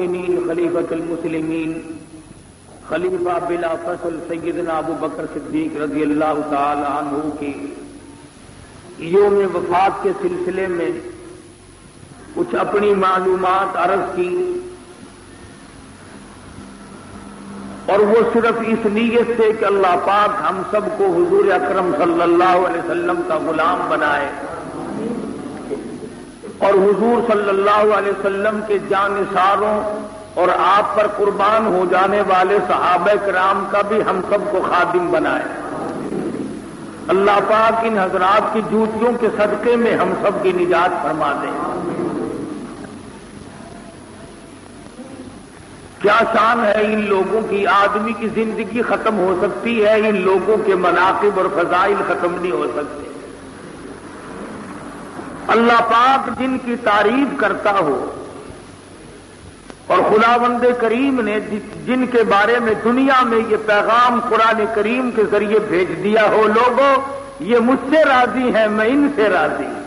المؤمنین خلیفۃ المسلمین خلیفہ بلا فصل سیدنا ابو بکر صدیق رضی اللہ تعالی عنہ کی یوم وفات کے سلسلے میں کچھ اپنی معلومات عرض کی، اور وہ صرف اس نیت سے کہ اللہ پاک ہم سب کو حضور اکرم صلی اللہ علیہ وسلم کا غلام بنائے اور حضور صلی اللہ علیہ وسلم کے جانثاروں اور آپ پر قربان ہو جانے والے صحابہ کرام کا بھی ہم سب کو خادم بنائے۔ اللہ پاک ان حضرات کی جوتیوں کے صدقے میں ہم سب کی نجات فرما دے۔ کیا شان ہے ان لوگوں کی، آدمی کی زندگی ختم ہو سکتی ہے، ان لوگوں کے مناقب اور فضائل ختم نہیں ہو سکتے۔ اللہ پاک جن کی تعریف کرتا ہو اور خداوند کریم نے جن کے بارے میں دنیا میں یہ پیغام قرآن کریم کے ذریعے بھیج دیا ہو، لوگوں یہ مجھ سے راضی ہیں، میں ان سے راضی ہوں۔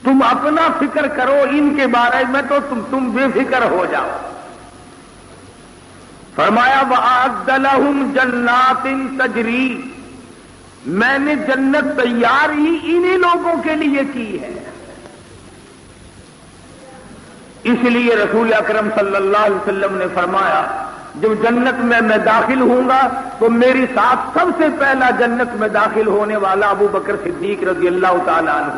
تم اپنا فکر کرو، ان کے بارے میں تو تم بے فکر ہو جاؤ۔ فرمایا وَأَعَدَّ لَهُمْ جَنَّاتٍ تَجْرِي، میں نے جنت تیار ہی انہی لوگوں کے لیے کی ہے۔ اس لیے رسول اکرم صلی اللہ علیہ وسلم نے فرمایا جب جنت میں داخل ہوں گا تو میری ساتھ سب سے پہلا جنت میں داخل ہونے والا ابو بکر صدیق رضی اللہ تعالی عنہ۔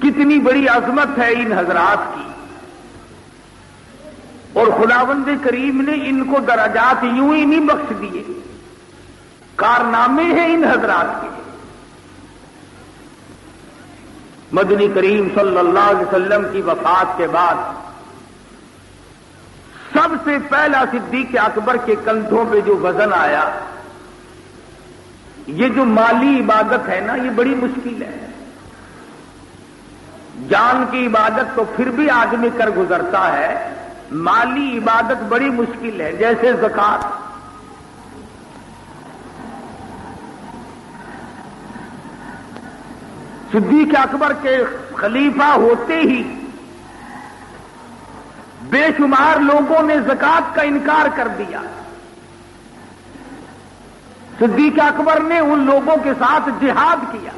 کتنی بڑی عظمت ہے ان حضرات کی، اور خداوند کریم نے ان کو درجات یوں ہی نہیں بخش دیے، کارنامے ہیں ان حضرات کے۔ مدنی کریم صلی اللہ علیہ وسلم کی وفات کے بعد سب سے پہلا صدیق اکبر کے کندھوں پہ جو وزن آیا، یہ جو مالی عبادت ہے نا، یہ بڑی مشکل ہے۔ جان کی عبادت تو پھر بھی آدمی کر گزرتا ہے، مالی عبادت بڑی مشکل ہے، جیسے زکوٰۃ۔ صدیق اکبر کے خلیفہ ہوتے ہی بے شمار لوگوں نے زکوٰۃ کا انکار کر دیا۔ صدیق اکبر نے ان لوگوں کے ساتھ جہاد کیا۔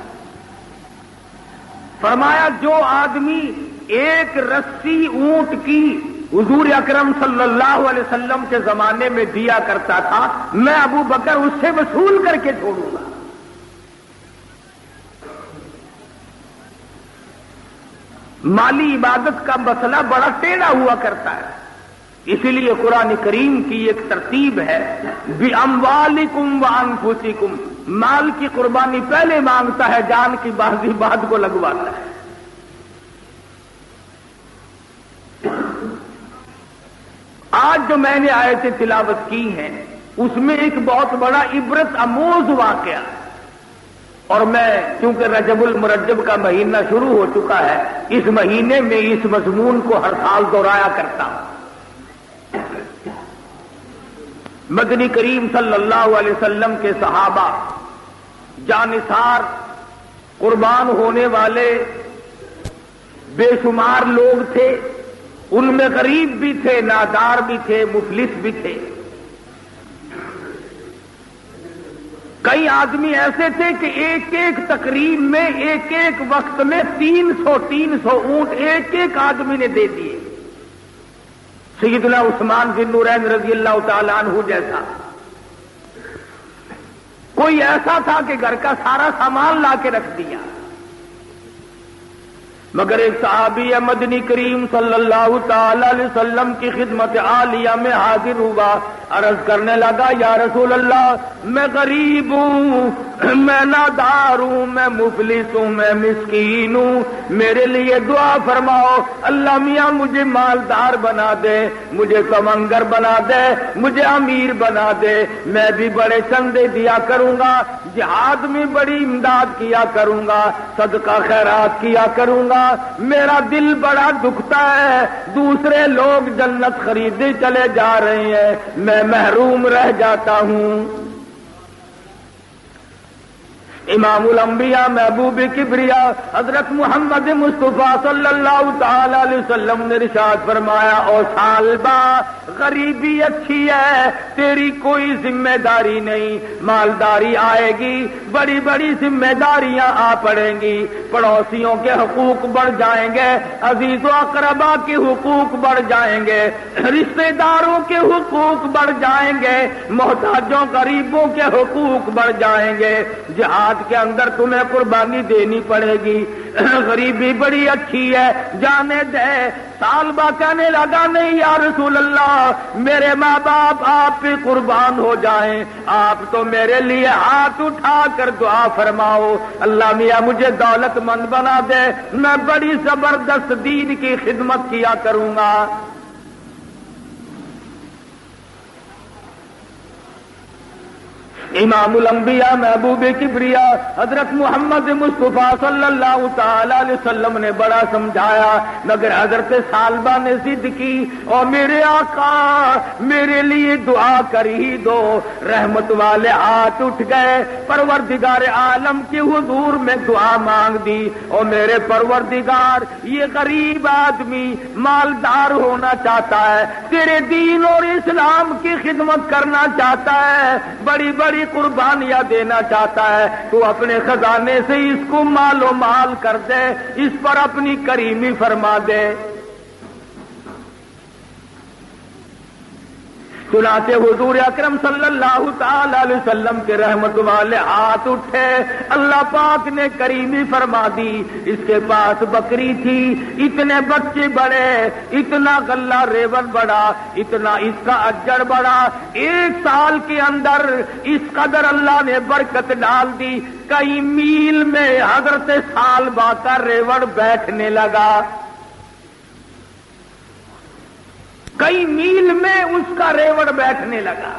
فرمایا جو آدمی ایک رسی اونٹ کی حضور اکرم صلی اللہ علیہ وسلم کے زمانے میں دیا کرتا تھا، میں ابو بکر اس سے وصول کر کے چھوڑوں گا۔ مالی عبادت کا مسئلہ بڑا ٹیڑھا ہوا کرتا ہے، اسی لیے قرآن کریم کی ایک ترتیب ہے بِأَمْوَالِكُمْ وَأَنفُسِكُمْ، مال کی قربانی پہلے مانگتا ہے، جان کی بازی بعد کو لگواتا ہے۔ آج جو میں نے آیتیں تلاوت کی ہیں اس میں ایک بہت بڑا عبرت آموز واقعہ، اور میں چونکہ رجب المرجب کا مہینہ شروع ہو چکا ہے، اس مہینے میں اس مضمون کو ہر سال دہرایا کرتا ہوں۔ مدنی کریم صلی اللہ علیہ وسلم کے صحابہ جانثار، قربان ہونے والے بے شمار لوگ تھے، ان میں غریب بھی تھے، نادار بھی تھے، مفلس بھی تھے۔ کئی آدمی ایسے تھے کہ ایک ایک تقریب میں ایک ایک وقت میں 300 اونٹ ایک ایک آدمی نے دے دیے۔ سیدنا عثمان ذی النورین رضی اللہ تعالی عنہ جیسا، کوئی ایسا تھا کہ گھر کا سارا سامان لا کے رکھ دیا۔ مگر ایک صحابی مدنی کریم صلی اللہ تعالی علیہ وسلم کی خدمت عالیہ میں حاضر ہوا، عرض کرنے لگا یا رسول اللہ میں غریب ہوں، میں نادار ہوں، میں مفلس ہوں، میں مسکین ہوں، میرے لیے دعا فرماؤ، اللہ میاں مجھے مالدار بنا دے، مجھے کمنگر بنا دے، مجھے امیر بنا دے، میں بھی بڑے چندے دیا کروں گا، جہاد میں بڑی امداد کیا کروں گا، صدقہ خیرات کیا کروں گا، میرا دل بڑا دکھتا ہے، دوسرے لوگ جنت خریدے چلے جا رہے ہیں، میں محروم رہ جاتا ہوں۔ امام الانبیاء محبوب کبریا حضرت محمد مصطفیٰ صلی اللہ تعالی علیہ وسلم نے ارشاد فرمایا، او سالبا غریبی اچھی ہے، تیری کوئی ذمہ داری نہیں، مالداری آئے گی، بڑی بڑی ذمہ داریاں آ پڑیں گی، پڑوسیوں کے حقوق بڑھ جائیں گے، عزیز و اقربا کے حقوق بڑھ جائیں گے، رشتہ داروں کے حقوق بڑھ جائیں گے، محتاجوں غریبوں کے حقوق بڑھ جائیں گے، جہاد کے اندر تمہیں قربانی دینی پڑے گی، غریبی بڑی اچھی ہے، جانے دے۔ سالبہ کہنے لگا، نہیں یا رسول اللہ، میرے ماں باپ آپ پہ قربان ہو جائیں، آپ تو میرے لیے ہاتھ اٹھا کر دعا فرماؤ، اللہ میاں مجھے دولت مند بنا دے، میں بڑی زبردست دین کی خدمت کیا کروں گا۔ امام الانبیاء محبوب کبریا حضرت محمد مصطفیٰ صلی اللہ تعالی علیہ وسلم نے بڑا سمجھایا، مگر حضرت سالبہ نے ضد کی، اور میرے آقا میرے لیے دعا کر ہی دو۔ رحمت والے ہاتھ اٹھ گئے، پروردگار عالم کے حضور میں دعا مانگ دی، اور میرے پروردگار یہ غریب آدمی مالدار ہونا چاہتا ہے، تیرے دین اور اسلام کی خدمت کرنا چاہتا ہے، بڑی بڑی قربانیاں دینا چاہتا ہے، تو اپنے خزانے سے اس کو مال و مال کر دے، اس پر اپنی کریمی فرما دے۔ چنانچہ حضور اکرم صلی اللہ تعالی علیہ وسلم کے رحمت والے ہاتھ اٹھے، اللہ پاک نے کریمی فرما دی۔ اس کے پاس بکری تھی، اتنے بچے بڑے، اتنا غلہ ریون بڑا، اتنا اس کا اجڑ بڑا، 1 سال کے اندر اس قدر اللہ نے برکت ڈال دی، کئی میل میں حضرت سالبہ کا ریوڑ بیٹھنے لگا، کئی میل میں اس کا ریوڑ بیٹھنے لگا،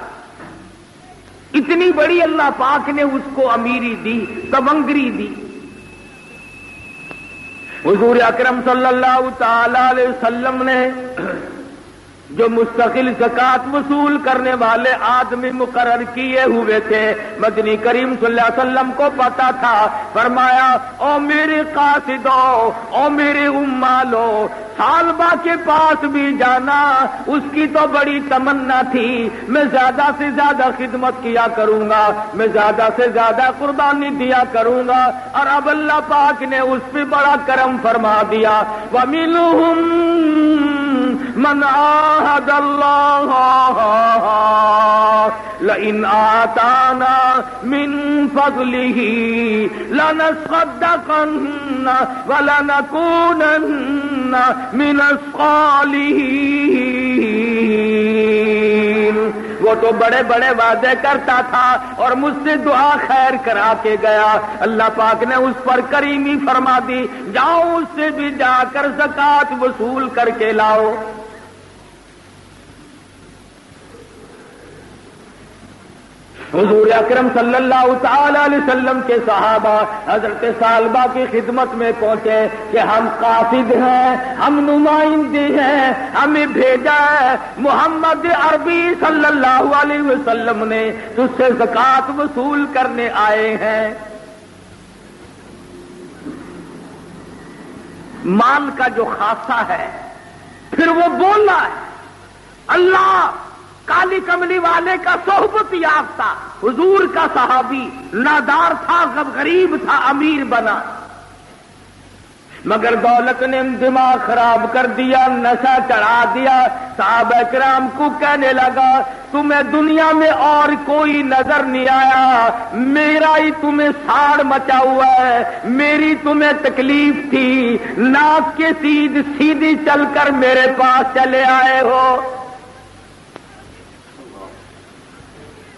اتنی بڑی اللہ پاک نے اس کو امیری دی، تمنگری دی۔ حضور اکرم صلی اللہ تعالی علیہ وسلم نے جو مستقل زکات وصول کرنے والے آدمی مقرر کیے ہوئے تھے، مدنی کریم صلی اللہ علیہ وسلم کو پتا تھا، فرمایا، او میرے قاصدو، او میرے امالو، سالبہ کے پاس بھی جانا، اس کی تو بڑی تمنا تھی، میں زیادہ سے زیادہ خدمت کیا کروں گا، میں زیادہ سے زیادہ قربانی دیا کروں گا، اور اب اللہ پاک نے اس پہ بڑا کرم فرما دیا۔ وَمِنْهُمْ من عاهد الله لئن آتانا من فضله لنصدقن ولنكونن من الصالحين۔ وہ تو بڑے بڑے وعدے کرتا تھا اور مجھ سے دعا خیر کرا کے گیا، اللہ پاک نے اس پر کریمی فرما دی، جاؤ اس سے بھی جا کر زکات وصول کر کے لاؤ۔ حضور اکرم صلی اللہ تعالی علیہ وسلم کے صحابہ حضرت سالبہ کی خدمت میں پہنچے کہ ہم قاصد ہیں، ہم نمائندے ہیں، ہمیں بھیجا ہے محمد عربی صلی اللہ علیہ وسلم نے، تجھ سے زکات وصول کرنے آئے ہیں۔ مال کا جو خاصہ ہے پھر وہ بولنا ہے، اللہ کالی کملی والے کا صحبت یافتہ، حضور کا صحابی، نادار تھا، غریب تھا، امیر بنا، مگر دولت نے دماغ خراب کر دیا، نشہ چڑھا دیا۔ صحابہ کرام کو کہنے لگا، تمہیں دنیا میں اور کوئی نظر نہیں آیا، میرا ہی تمہیں ساڑ مچا ہوا ہے، میری تمہیں تکلیف تھی، ناک کے سیدھی چل کر میرے پاس چلے آئے ہو،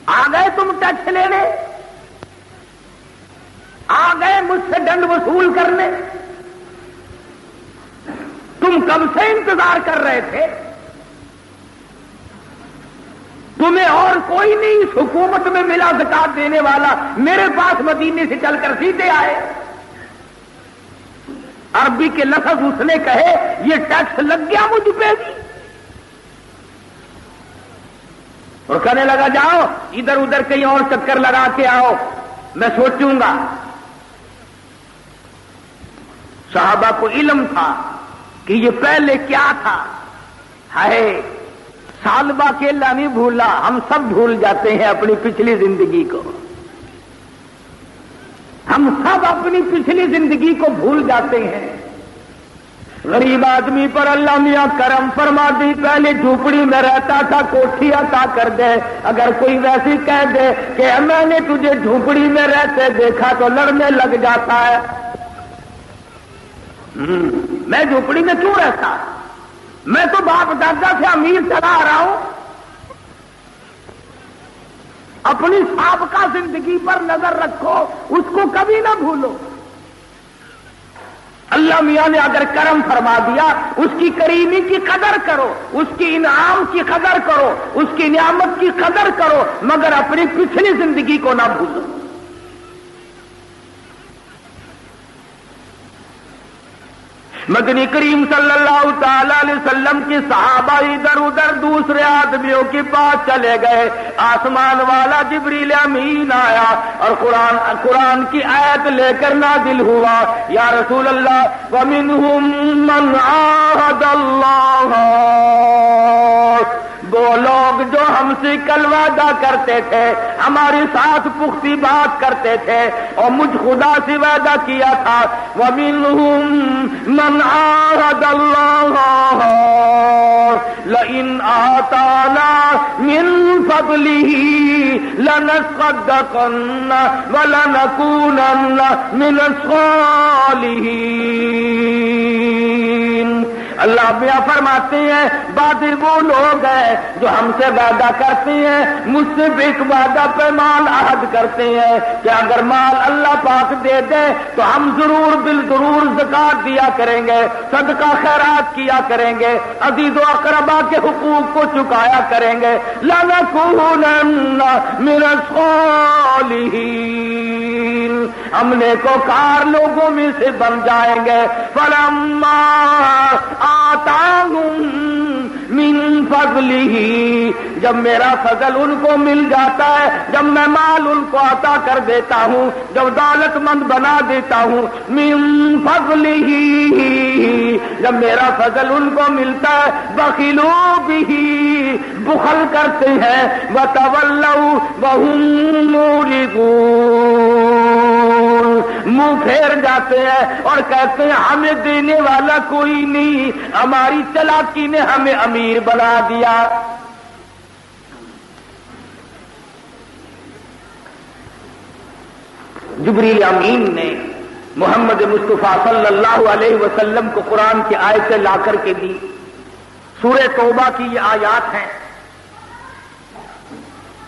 آ گئے تم ٹیکس لینے، آ گئے مجھ سے ڈنڈ وصول کرنے، تم کب سے انتظار کر رہے تھے، تمہیں اور کوئی نہیں اس حکومت میں ملا زکات دینے والا، میرے پاس مدینے سے چل کر سیدھے آئے۔ عربی کے لفظ اس نے کہے، یہ ٹیکس لگ گیا مجھ پہ بھی، اور کہنے لگا جاؤ ادھر ادھر کہیں اور چکر لگا کے آؤ، میں سوچوں گا. صحابہ کو علم تھا کہ یہ پہلے کیا تھا. ہے سالبہ کیلا نہیں بھولا، ہم سب بھول جاتے ہیں اپنی پچھلی زندگی کو. ہم سب اپنی پچھلی زندگی کو بھول جاتے ہیں. غریب آدمی پر اللہ میاں کرم فرما دی، پہلے جھوپڑی میں رہتا تھا، کوٹھی عطا کر دے. اگر کوئی ویسی کہہ دے کہ میں نے تجھے جھوپڑی میں رہتے دیکھا تو لڑنے لگ جاتا ہے. میں جھوپڑی میں کیوں رہتا؟ میں تو باپ دادا سے امیر چلا آ رہا ہوں. اپنی سابقہ زندگی پر نظر رکھو، اس کو کبھی نہ بھولو. اللہ میاں نے اگر کرم فرما دیا، اس کی کریمی کی قدر کرو، اس کی انعام کی قدر کرو، اس کی نعمت کی قدر کرو، مگر اپنی پچھلی زندگی کو نہ بھولو. مدنی کریم صلی اللہ تعالی علیہ وسلم کی صحابہ ادھر ادھر دوسرے آدمیوں کے پاس چلے گئے. آسمان والا جبریل امین آیا اور قرآن کی آیت لے کر نازل ہوا. یا رسول اللہ وَمِنْهُمْ مَنْ عَاهَدَ اللَّهَ، وہ لوگ جو ہم سے کل وعدہ کرتے تھے، ہمارے ساتھ پختی بات کرتے تھے اور مجھ خدا سے وعدہ کیا تھا. وَمِنْهُمْ مَنْ عَاهَدَ اللَّهَ لَئِنْ آتَانَا مِنْ فَضْلِهِ لَنَصَّدَّقَنَّ وَلَنَكُونَنَّ مِنَ الصَّالِحِينَ. اللہ میاں فرماتے ہیں بادل وہ لوگ ہیں جو ہم سے وعدہ کرتے ہیں، مجھ سے ایک وعدہ پیمان عہد کرتے ہیں کہ اگر مال اللہ پاک دے دے تو ہم ضرور بالضرور زکات دیا کریں گے، صدقہ خیرات کیا کریں گے، عزیز و اقربا کے حقوق کو چکایا کریں گے. لَنَكُونَنَّ مِنَ الصَّالِحِينَ، ہم نیکوکار لوگوں میں سے بن جائیں گے. فَلَمَّا آتاہم من فضلہ، جب میرا فضل ان کو مل جاتا ہے، جب میں مال ان کو عطا کر دیتا ہوں، جب دولت مند بنا دیتا ہوں، من فضلہ، جب میرا فضل ان کو ملتا ہے، بخلوا بہ، بخل کرتے ہیں، وتولوا وہم معرضون، منہ پھیر جاتے ہیں اور کہتے ہیں ہمیں دینے والا کوئی نہیں، ہماری چلاکی نے ہمیں امیر بنا دیا. جبریل امین نے محمد مصطفیٰ صلی اللہ علیہ وسلم کو قرآن کی آیتیں لا کر کے دی. سورہ توبہ کی یہ آیات ہیں.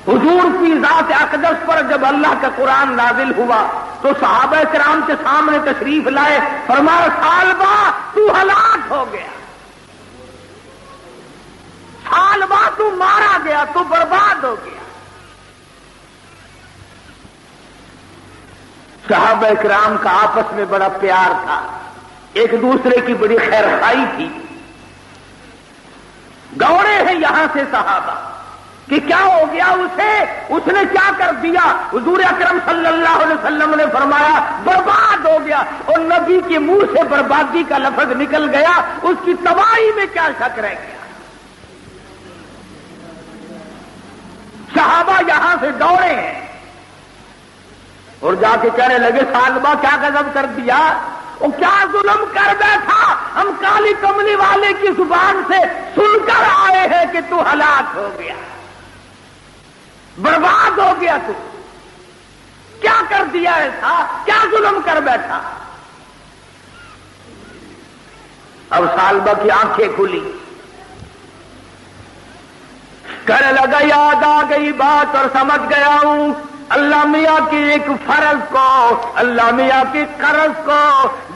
حضور کی ذات اقدس پر جب اللہ کا قرآن نازل ہوا تو صحابہ کرام کے سامنے تشریف لائے، فرمایا سالبہ تو ہلاک ہو گیا، سالبہ تو مارا گیا، تو برباد ہو گیا. صحابہ کرام کا آپس میں بڑا پیار تھا، ایک دوسرے کی بڑی خیرخواہی تھی. دوڑے ہیں یہاں سے صحابہ کہ کیا ہو گیا اسے، اس نے کیا کر دیا. حضور اکرم صلی اللہ علیہ وسلم نے فرمایا برباد ہو گیا، اور نبی کے منہ سے بربادی کا لفظ نکل گیا، اس کی تباہی میں کیا شک رہ گیا. صحابہ یہاں سے دوڑے ہیں اور جا کے کہنے لگے سالبہ کیا غضب کر دیا، وہ کیا ظلم کر بیٹھا، ہم کالی کملی والے کی زبان سے سن کر آئے ہیں کہ تو ہلاک ہو گیا، برباد ہو گیا، تو کیا کر دیا ایسا، کیا ظلم کر بیٹھا. اب سالبہ کی آنکھیں کھلی، کہنے لگا یاد آ گئی بات اور سمجھ گیا ہوں، اللہ میاں کی ایک فرض کو، اللہ میاں کی قرض کو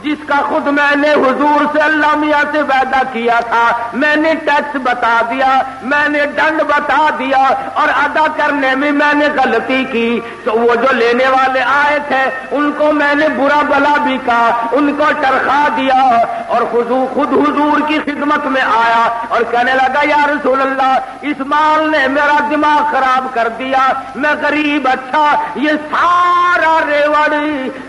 جس کا خود میں نے حضور سے اللہ میاں سے وعدہ کیا تھا، میں نے ٹیکس بتا دیا، میں نے ڈنڈ بتا دیا اور ادا کرنے میں میں نے غلطی کی، تو وہ جو لینے والے آئے تھے ان کو میں نے برا بلا بھی کہا، ان کو ٹرخا دیا اور خود حضور کی خدمت میں آیا اور کہنے لگا یا رسول اللہ اس مال نے میرا دماغ خراب کر دیا، میں غریب، اچھا یہ سارا ریوڑ،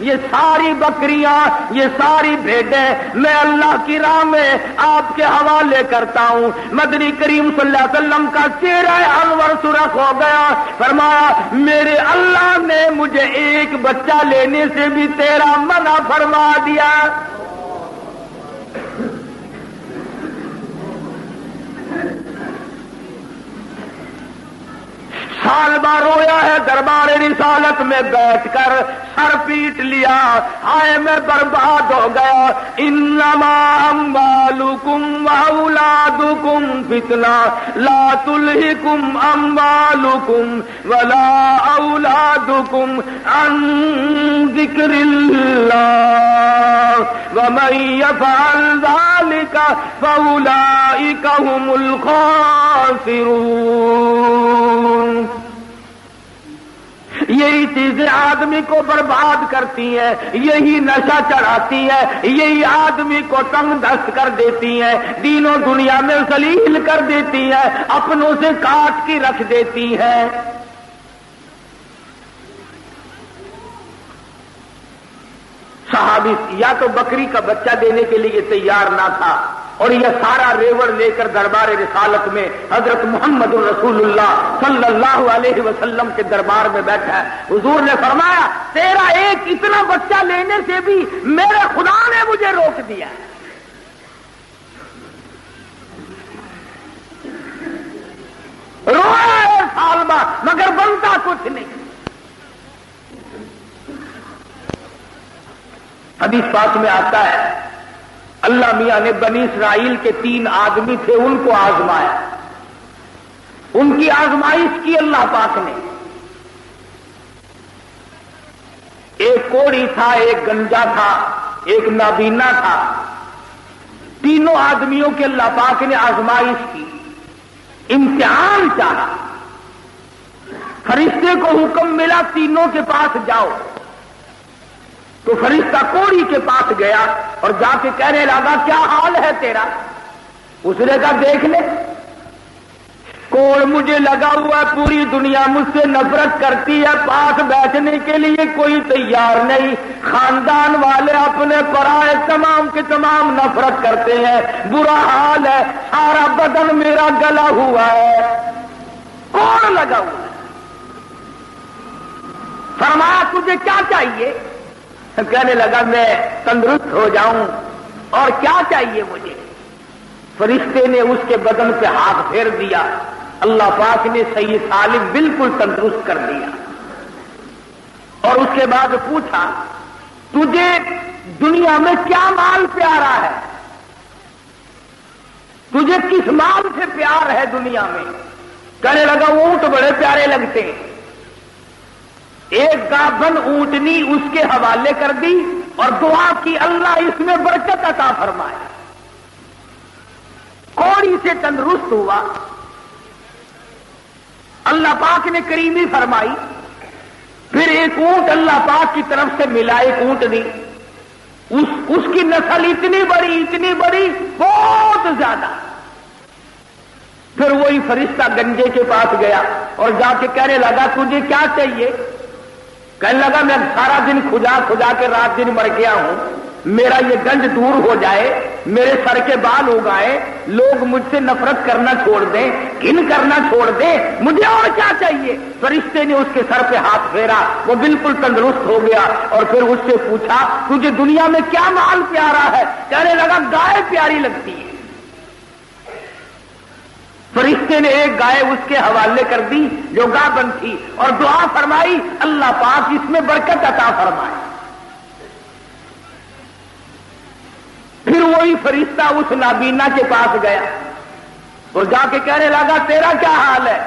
یہ ساری بکریاں، یہ ساری بھیڈیں میں اللہ کی راہ میں آپ کے حوالے کرتا ہوں۔ مدنی کریم صلی اللہ علیہ وسلم کا چہرہ انور سرخ ہو گیا، فرمایا میرے اللہ نے مجھے ایک بچہ لینے سے بھی تیرا منع فرما دیا۔ سال بار رویا ہے دربار رسالت میں بیٹھ کر، سر پیٹ لیا، ہائے میں برباد ہو گیا۔ انما اموالکم واولادکم فتنہ لا تلہکم اموالکم ولا اولادکم عن ذکر اللہ ومن یفعل ذلک فاولئک هم الخاسرون۔ یہی چیزیں آدمی کو برباد کرتی ہیں، یہی نشہ چڑھاتی ہے، یہی آدمی کو تنگ دست کر دیتی ہیں، دین و دنیا میں ذلیل کر دیتی ہے، اپنوں سے کاٹ کی رکھ دیتی ہے۔ صحابی یا تو بکری کا بچہ دینے کے لیے تیار نہ تھا اور یہ سارا ریوڑ لے کر دربار رسالت میں حضرت محمد رسول اللہ صلی اللہ علیہ وسلم کے دربار میں بیٹھا ہے۔ حضور نے فرمایا تیرا ایک اتنا بچہ لینے سے بھی میرے خدا نے مجھے روک دیا۔ روئے سال بعد مگر بنتا کچھ نہیں۔ حدیث پاک میں آتا ہے اللہ میاں نے بنی اسرائیل کے 3 آدمی تھے ان کو آزمایا، ان کی آزمائش کی اللہ پاک نے۔ ایک کوڑی تھا، ایک گنجا تھا، ایک نابینا تھا، تینوں آدمیوں کے اللہ پاک نے آزمائش کی، امتحان چاہا۔ فرشتے کو حکم ملا تینوں کے پاس جاؤ، تو فرشتہ کوڑی کے پاس گیا اور جا کے کہنے لگا کیا حال ہے تیرا؟ اس نے کہا دیکھ لے کوڑ مجھے لگا ہوا ہے، پوری دنیا مجھ سے نفرت کرتی ہے، پاس بیٹھنے کے لیے کوئی تیار نہیں، خاندان والے اپنے پرائے تمام کے تمام نفرت کرتے ہیں، برا حال ہے، سارا بدن میرا گلا ہوا ہے، کوڑ لگا ہوا ہے۔ فرمایا تجھے کیا چاہیے؟ کہنے لگا میں تندرست ہو جاؤں، اور کیا چاہیے مجھے؟ فرشتے نے اس کے بدن پہ ہاتھ پھیر دیا، اللہ پاک نے صحیح سالم بالکل تندرست کر دیا، اور اس کے بعد پوچھا تجھے دنیا میں کیا مال پیارا ہے؟ تجھے کس مال سے پیار ہے دنیا میں؟ کہنے لگا اونٹ بڑے پیارے لگتے ہیں۔ ایک گابن اونٹنی اس کے حوالے کر دی اور دعا کی اللہ اس میں برکت عطا فرمائے۔ کوڑی سے تندرست ہوا، اللہ پاک نے کریمی فرمائی، پھر ایک اونٹ اللہ پاک کی طرف سے ملا، ایک اونٹنی، اس کی نسل اتنی بڑی بہت زیادہ۔ پھر وہی فرشتہ گنجے کے پاس گیا اور جا کے کہنے لگا تجھے کیا چاہیے؟ کہنے لگا میں سارا دن کھجا کے رات دن مر گیا ہوں، میرا یہ گنج دور ہو جائے، میرے سر کے بال اگائے، لوگ مجھ سے نفرت کرنا چھوڑ دیں، گھن کرنا چھوڑ دیں، مجھے اور کیا چاہیے؟ فرشتے نے اس کے سر پہ ہاتھ پھیرا، وہ بالکل تندرست ہو گیا، اور پھر اس سے پوچھا تجھے دنیا میں کیا مال پیارا ہے؟ کہنے لگا گائے پیاری لگتی ہے۔ فرشتے نے ایک گائے اس کے حوالے کر دی جو گابن تھی، اور دعا فرمائی اللہ پاک اس میں برکت عطا فرمائے۔ پھر وہی فرشتہ اس نابینا کے پاس گیا اور جا کے کہنے لگا تیرا کیا حال ہے؟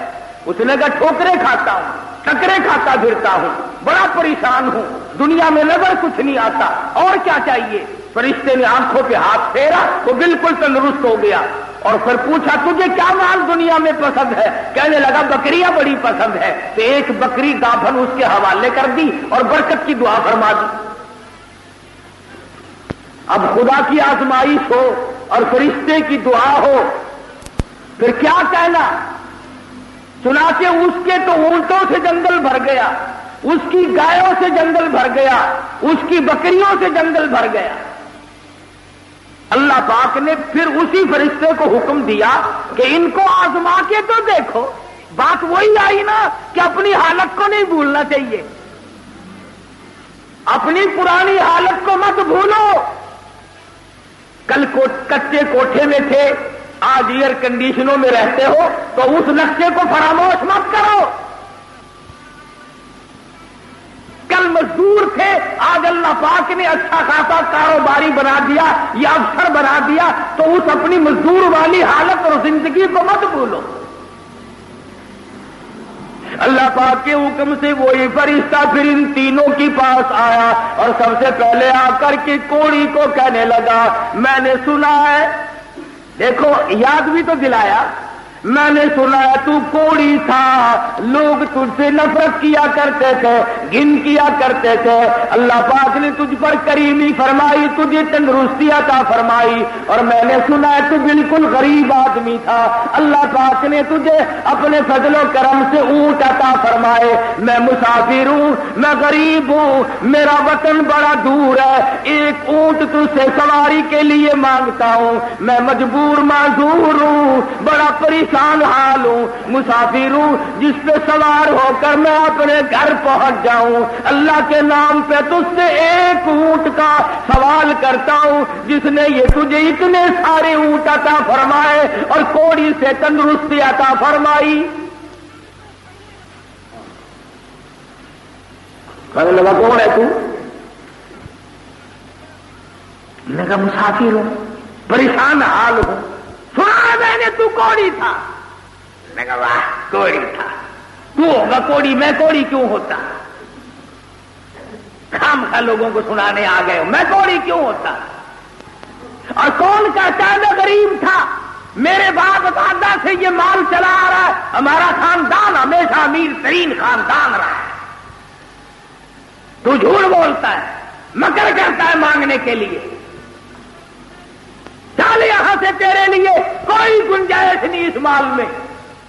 اس نے کہا ٹھوکریں کھاتا ہوں، ٹکرے کھاتا پھرتا ہوں، بڑا پریشان ہوں، دنیا میں نظر کچھ نہیں آتا، اور کیا چاہیے؟ فرشتے نے آنکھوں پہ ہاتھ پھیرا، وہ بالکل تندرست ہو گیا، اور پھر پوچھا تجھے کیا مال دنیا میں پسند ہے؟ کہنے لگا بکریاں بڑی پسند ہے، تو ایک بکری گابھن اس کے حوالے کر دی اور برکت کی دعا فرما دی۔ اب خدا کی آزمائش ہو اور فرشتے کی دعا ہو، پھر کیا کہنا؟ چنانچہ اس کے تو اونٹوں سے جنگل بھر گیا، اس کی گایوں سے جنگل بھر گیا، اس کی بکریوں سے جنگل بھر گیا۔ اللہ پاک نے پھر اسی فرشتے کو حکم دیا کہ ان کو آزما کے تو دیکھو۔ بات وہی آئی نا کہ اپنی حالت کو نہیں بھولنا چاہیے، اپنی پرانی حالت کو مت بھولو۔ کل کچے کوٹھے میں تھے، آج ایئر کنڈیشنوں میں رہتے ہو، تو اس نقشے کو فراموش مت کرو۔ کل مزدور تھے، آج اللہ پاک نے اچھا خاصا کاروباری بنا دیا یا افسر بنا دیا، تو اس اپنی مزدور والی حالت اور زندگی کو مت بھولو۔ اللہ پاک کے حکم سے وہی فرشتہ پھر ان تینوں کے پاس آیا اور سب سے پہلے آ کر کے کوڑی کو کہنے لگا، میں نے سنا ہے، دیکھو یاد بھی تو دلایا، میں نے سنا ہے تو کوڑی تھا، لوگ تجھ سے نفرت کیا کرتے تھے، گن کیا کرتے تھے، اللہ پاک نے تجھ پر کریمی فرمائی، تجھے تندرستی عطا فرمائی، اور میں نے سنا ہے تو بالکل غریب آدمی تھا، اللہ پاک نے تجھے اپنے فضل و کرم سے اونٹ عطا فرمائے۔ میں مسافر ہوں، میں غریب ہوں، میرا وطن بڑا دور ہے، ایک اونٹ تجھ سے سواری کے لیے مانگتا ہوں، میں مجبور معذور ہوں، بڑا پریشان حال ہوں، مسافر ہوں، جس پہ سوار ہو کر میں اپنے گھر پہنچ جاؤں۔ اللہ کے نام پہ تجھ سے ایک اونٹ کا سوال کرتا ہوں، جس نے یہ تجھے اتنے سارے اونٹ عطا فرمائے اور کوڑی سے تندرستی عطا فرمائی۔ کہنے لگا کون ہے تو؟ میں نے کہا مسافر ہوں، پریشان حال ہوں، سنا میں نے تو کوڑی تھا۔ میں کہا واہ کوڑی تھا، تو ہوگا کوڑی، میں کوڑی کیوں ہوتا؟ خام خواہ لوگوں کو سنانے آ گئے ہو، میں کوڑی کیوں ہوتا؟ اور کون کہتا ہے میں غریب تھا، میرے باپ دادا سے یہ مال چلا آ رہا ہے، ہمارا خاندان ہمیشہ امیر ترین خاندان رہا ہے، تو جھوٹ بولتا ہے، مکر کرتا ہے مانگنے کے لیے۔ چل یہاں سے، تیرے لیے کوئی گنجائش نہیں اس مال میں،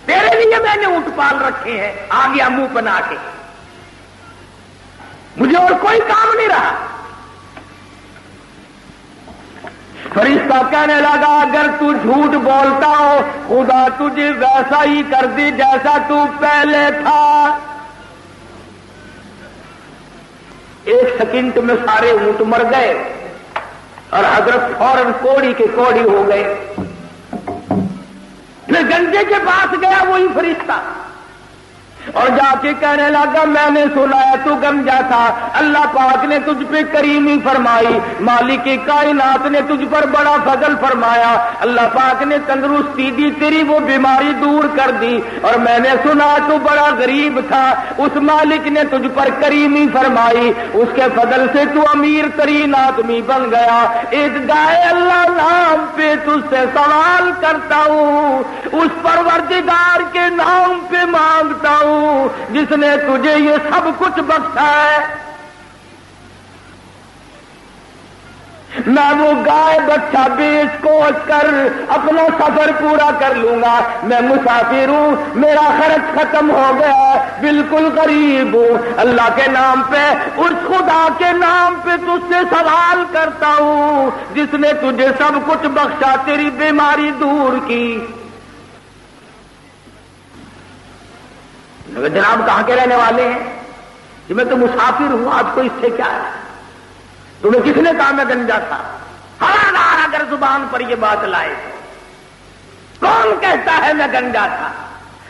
تیرے لیے میں نے اونٹ پال رکھے ہیں، آ گیا منہ بنا کے، مجھے اور کوئی کام نہیں رہا۔ فرشتہ کہنے لگا اگر تو جھوٹ بولتا ہو خدا تجھے ویسا ہی کر دی جیسا تو پہلے تھا۔ ایک سیکنڈ میں سارے اونٹ مر گئے اور حضرت فوراً کوڑی کے کوڑی ہو گئے۔ پھر گنجے کے پاس گیا وہی فرشتہ اور جا کے کہنے لگا میں نے سنا ہے تو گنجا تھا، اللہ پاک نے تجھ پہ کریمی فرمائی، مالک کائنات نے تجھ پر بڑا فضل فرمایا، اللہ پاک نے تندرستی دی، تیری وہ بیماری دور کر دی، اور میں نے سنا تو بڑا غریب تھا، اس مالک نے تجھ پر کریمی فرمائی، اس کے فضل سے تو امیر ترین آدمی بن گیا۔ ایک گائے اللہ نام پہ تجھ سے سوال کرتا ہوں، اس پروردگار کے نام پہ مانگتا ہوں جس نے تجھے یہ سب کچھ بخشا ہے۔ میں وہ گائے بچہ بیچ کوچ کر اپنا سفر پورا کر لوں گا، میں مسافر ہوں، میرا خرچ ختم ہو گیا، بالکل غریب ہوں، اللہ کے نام پہ، اس خدا کے نام پہ تجھ سے سوال کرتا ہوں جس نے تجھے سب کچھ بخشا، تیری بیماری دور کی۔ جناب کہاں کے رہنے والے ہیں؟ کہ میں تو مسافر ہوں، آپ کو اس سے کیا ہے؟ تمہیں کس نے کہا میں گنجا تھا؟ خبردار اگر زبان پر یہ بات لائے تو کون کہتا ہے میں گنجا تھا؟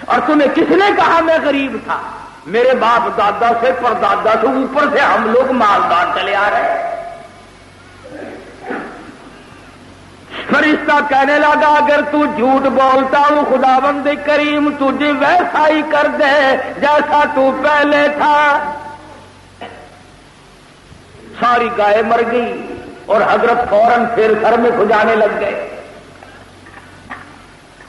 اور تمہیں کس نے کہا میں غریب تھا؟ میرے باپ دادا سے پردادا سے اوپر سے ہم لوگ مالدار چلے آ رہے ہیں۔ فرشتہ کہنے لگا اگر تو جھوٹ بولتا ہوں خداوند کریم تجھے ویسا ہی کر دے جیسا تو پہلے تھا۔ ساری گائے مر گئی، اور حضرت فوراً پھر سر میں کھجانے لگ گئے.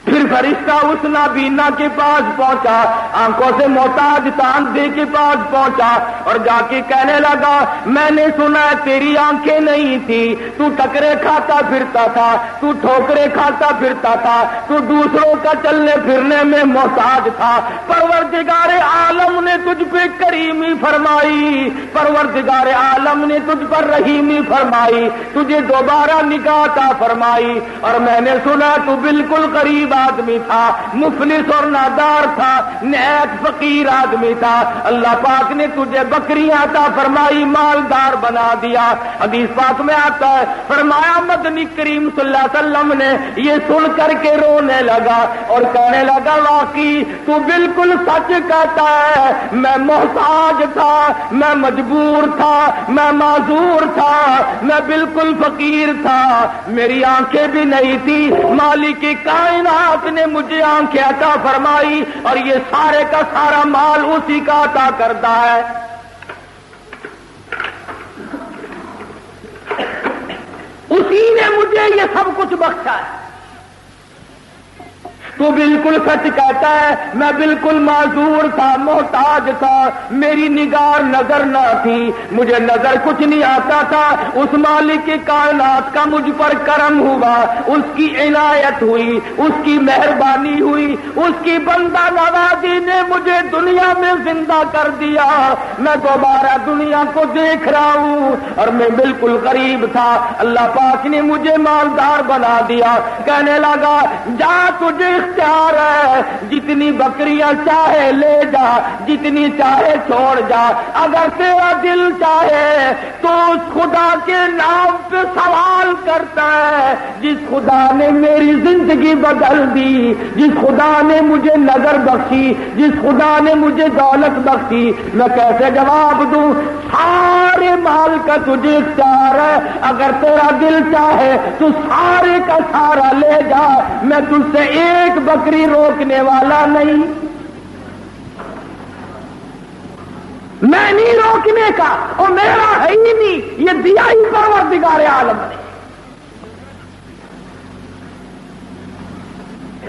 پھر فرشتہ اس نابینا کے پاس پہنچا, آنکھوں سے محتاج اندھے کے پاس پہنچا اور جا کے کہنے لگا, میں نے سنا تیری آنکھیں نہیں تھی, تو ٹکرے کھاتا پھرتا تھا, تو ٹھوکرے کھاتا پھرتا تھا, تو دوسروں کا چلنے پھرنے میں محتاج تھا. پروردگار عالم نے تجھ پہ کریمی فرمائی, پروردگار عالم نے تجھ پر رحیمی فرمائی, تجھے دوبارہ نگاہ عطا فرمائی, اور میں نے سنا تو بالکل غریب آدمی تھا, مفلس اور نادار تھا, نیک فقیر آدمی تھا. اللہ پاک نے تجھے بکریاں عطا فرمائی, مالدار بنا دیا. حدیث پاک میں آتا ہے, فرمایا مدنی کریم صلی اللہ علیہ وسلم نے یہ سن کر کے رونے لگا اور کہنے لگا, واقعی تو بالکل سچ کہتا ہے, میں محتاج تھا, میں مجبور تھا, میں معذور تھا, میں بالکل فقیر تھا, میری آنکھیں بھی نہیں تھی, مالک کائنات نے مجھے آنکھیں عطا فرمائی, اور یہ سارے کا سارا مال اسی کا عطا کرتا ہے. اسی نے مجھے یہ سب کچھ بخشا ہے. تو بالکل سچ کہتا ہے, میں بالکل معذور تھا, محتاج تھا, میری نگاہ نظر نہ تھی, مجھے نظر کچھ نہیں آتا تھا. اس مالک کی کائنات کا مجھ پر کرم ہوا, اس کی عنایت ہوئی, اس کی مہربانی ہوئی, اس کی بندہ نوازی نے مجھے دنیا میں زندہ کر دیا. میں دوبارہ دنیا کو دیکھ رہا ہوں, اور میں بالکل غریب تھا, اللہ پاک نے مجھے مالدار بنا دیا. کہنے لگا, جا تجھے اختیار ہے, جتنی بکریاں چاہے لے جا, جتنی چاہے چھوڑ جا, اگر تیرا دل چاہے تو اس خدا کے نام پہ سوال کرتا ہے, جس خدا نے میری زندگی بدل دی, جس خدا نے مجھے نظر بخشی, جس خدا نے مجھے دولت بخشی, میں کیسے جواب دوں؟ سارے مال کا تجھے اختیار ہے, اگر تیرا دل چاہے تو سارے کا سارا لے جا, میں تجھ سے ایک بکری روکنے والا نہیں, میں نہیں روکنے کا, اور میرا ہے ہی نہیں, یہ دیا ہی پروردگار عالم نے.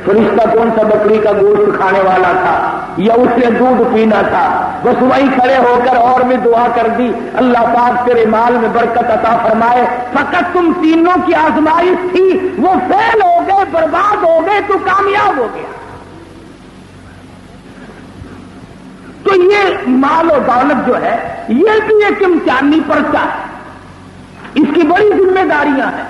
فرشتہ کون سا بکری کا گوشت کھانے والا تھا یا اس نے دودھ پینا تھا؟ بس وہی کھڑے ہو کر اور بھی دعا کر دی, اللہ پاک تیرے مال میں برکت عطا فرمائے. فقط تم تینوں کی آزمائش تھی, وہ فیل ہو گئے, برباد ہو گئے, تو کامیاب ہو گیا. تو یہ مال و دولت جو ہے یہ بھی ایک امتحانی پرچہ ہے, اس کی بڑی ذمہ داریاں ہیں.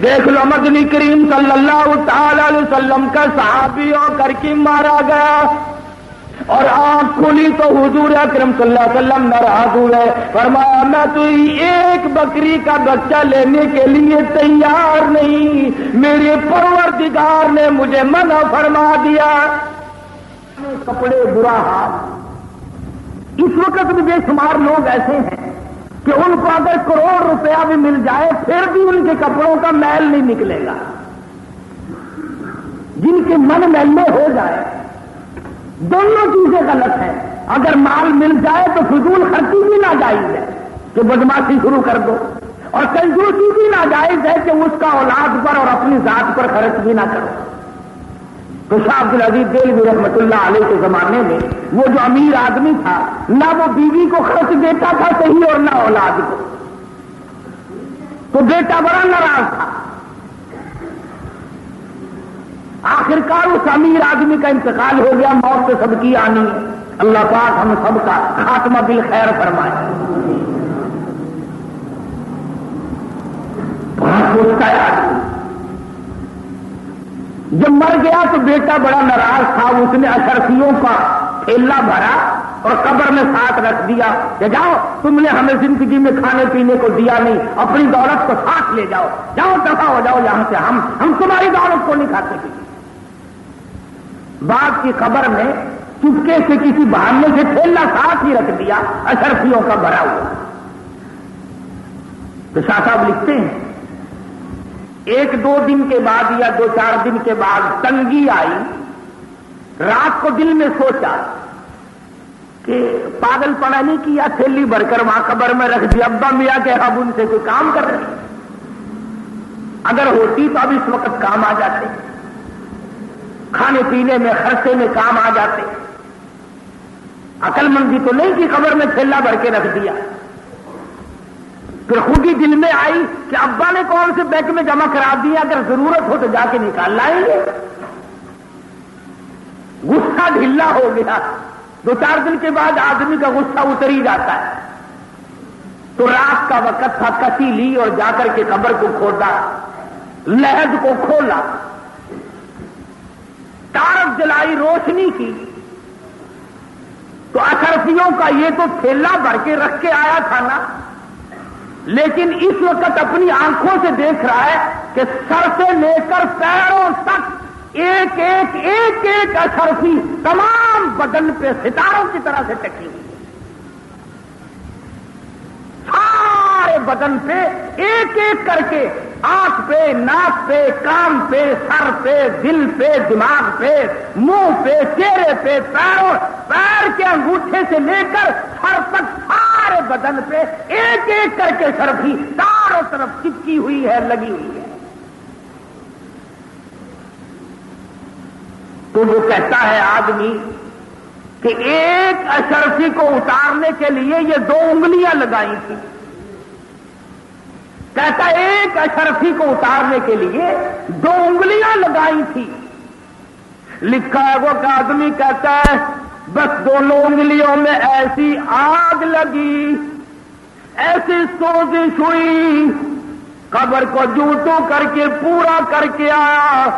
دیکھ لو, مدنی کریم صلی اللہ تعالی علیہ وسلم کا صحابی ہو کر کے مارا گیا, اور آنکھ کھلی تو حضور اکرم صلی اللہ علیہ وسلم ناراض ہوئے. فرمایا, میں تو ایک بکری کا بچہ لینے کے لیے تیار نہیں, میرے پروردگار نے مجھے منع فرما دیا. کپڑے برا حال. اس وقت بھی بے شمار لوگ ایسے ہیں کہ ان کو اگر کروڑ روپیہ بھی مل جائے پھر بھی ان کے کپڑوں کا میل نہیں نکلے گا. جن کے من میلے ہو جائے, دونوں چیزیں غلط ہیں. اگر مال مل جائے تو فضول خرچی بھی ناجائز ہے کہ بدماشی شروع کر دو, اور کنجوسی بھی ناجائز ہے کہ اس کا اولاد پر اور اپنی ذات پر خرچ بھی نہ کرو. تو شاہ عبد العزیز دہلوی رحمۃ اللہ علیہ کے زمانے میں وہ جو امیر آدمی تھا, نہ وہ بیوی کو خرچ دیتا تھا صحیح اور نہ اولاد کو, تو بیٹا بڑا ناراض تھا. آخرکار اس امیر آدمی کا انتقال ہو گیا, موت سے سب کی آنی ہے. اللہ پاک ہم سب کا خاتمہ بالخیر فرمائے. بڑا سوچتا ہے آدمی. جب مر گیا تو بیٹا بڑا ناراض تھا, اس نے اشرفیوں کا تھیلا بھرا اور قبر میں ساتھ رکھ دیا کہ جاؤ, تم نے ہمیں زندگی میں کھانے پینے کو دیا نہیں, اپنی دولت کو ساتھ لے جاؤ, جاؤ دفع ہو جاؤ یہاں سے, ہم تمہاری دولت کو نہیں کھاتے پیتے. باپ کی قبر میں چپکے سے کسی بہانے سے تھیلا ساتھ ہی رکھ دیا اشرفیوں کا بھرا ہوا. تو شاہ صاحب لکھتے ہیں, ایک دو دن کے بعد یا دو چار دن کے بعد تنگی آئی. رات کو دل میں سوچا کہ پاگل پڑا نہیں کیا، تھیلی بھر کر وہاں قبر میں رکھ دیا، ابا میاں کہ اب ان سے کوئی کام کر رہے، اگر ہوتی تو اب اس وقت کام آ جاتے، کھانے پینے میں خرچے میں کام آ جاتے، عقل مندی تو نہیں کہ قبر میں تھیلا بھر کے رکھ دیا۔ پھر خود ہی دل میں آئی کہ ابا نے کون سے بینک میں جمع کرا دیا، اگر ضرورت ہو تو جا کے نکال لائیں گے۔ غصہ ڈھیلا ہو گیا، 2-4 دن کے بعد آدمی کا غصہ اتر ہی جاتا ہے۔ تو رات کا وقت تھا، کسی لی اور جا کر کے قبر کو کھودا، لحد کو کھولا، ٹارچ جلائی، روشنی کی، تو اشرفیوں کا یہ تو تھیلا بھر کے رکھ کے آیا تھا نا، لیکن اس وقت اپنی آنکھوں سے دیکھ رہا ہے کہ سر سے لے کر پیروں تک ایک ایک ایک ایک اشرفی تمام بدن پہ ستاروں کی طرح سے ٹکی ہوئی ہے، سارے بدن پہ ایک ایک کر کے، آنکھ پہ، ناک پہ، کان پہ، سر پہ، دل پہ، دماغ پہ، منہ پہ، چہرے پہ، پیر کے انگوٹھے سے لے کر سر تک سارے بدن پہ ایک ایک کر کے اشرفی چاروں طرف چپکی ہوئی ہے، لگی ہوئی ہے۔ تو وہ کہتا ہے آدمی کہ ایک اشرفی کو اتارنے کے لیے یہ 2 انگلیاں لگائی تھی، کہتا ایک اشرفی کو اتارنے کے لیے 2 انگلیاں لگائی تھی۔ لکھا ہے وہ کہ آدمی کہتا ہے بس دونوں انگلیوں میں ایسی آگ لگی، ایسی سوزش ہوئی، قبر کو جوتوں کر کے پورا کر کے آیا،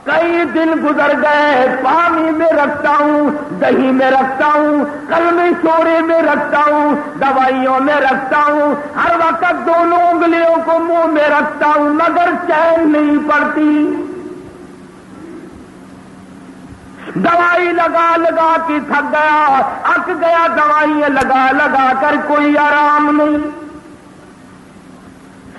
کئی دن گزر گئے، پانی میں رکھتا ہوں، دہی میں رکھتا ہوں، کلمے شورے میں رکھتا ہوں، دوائیوں میں رکھتا ہوں، ہر وقت دونوں انگلیوں کو منہ میں رکھتا ہوں، مگر چین نہیں پڑتی، دوائی لگا لگا کے تھک گیا، اک گیا، دوائیاں لگا لگا کر کوئی آرام نہیں۔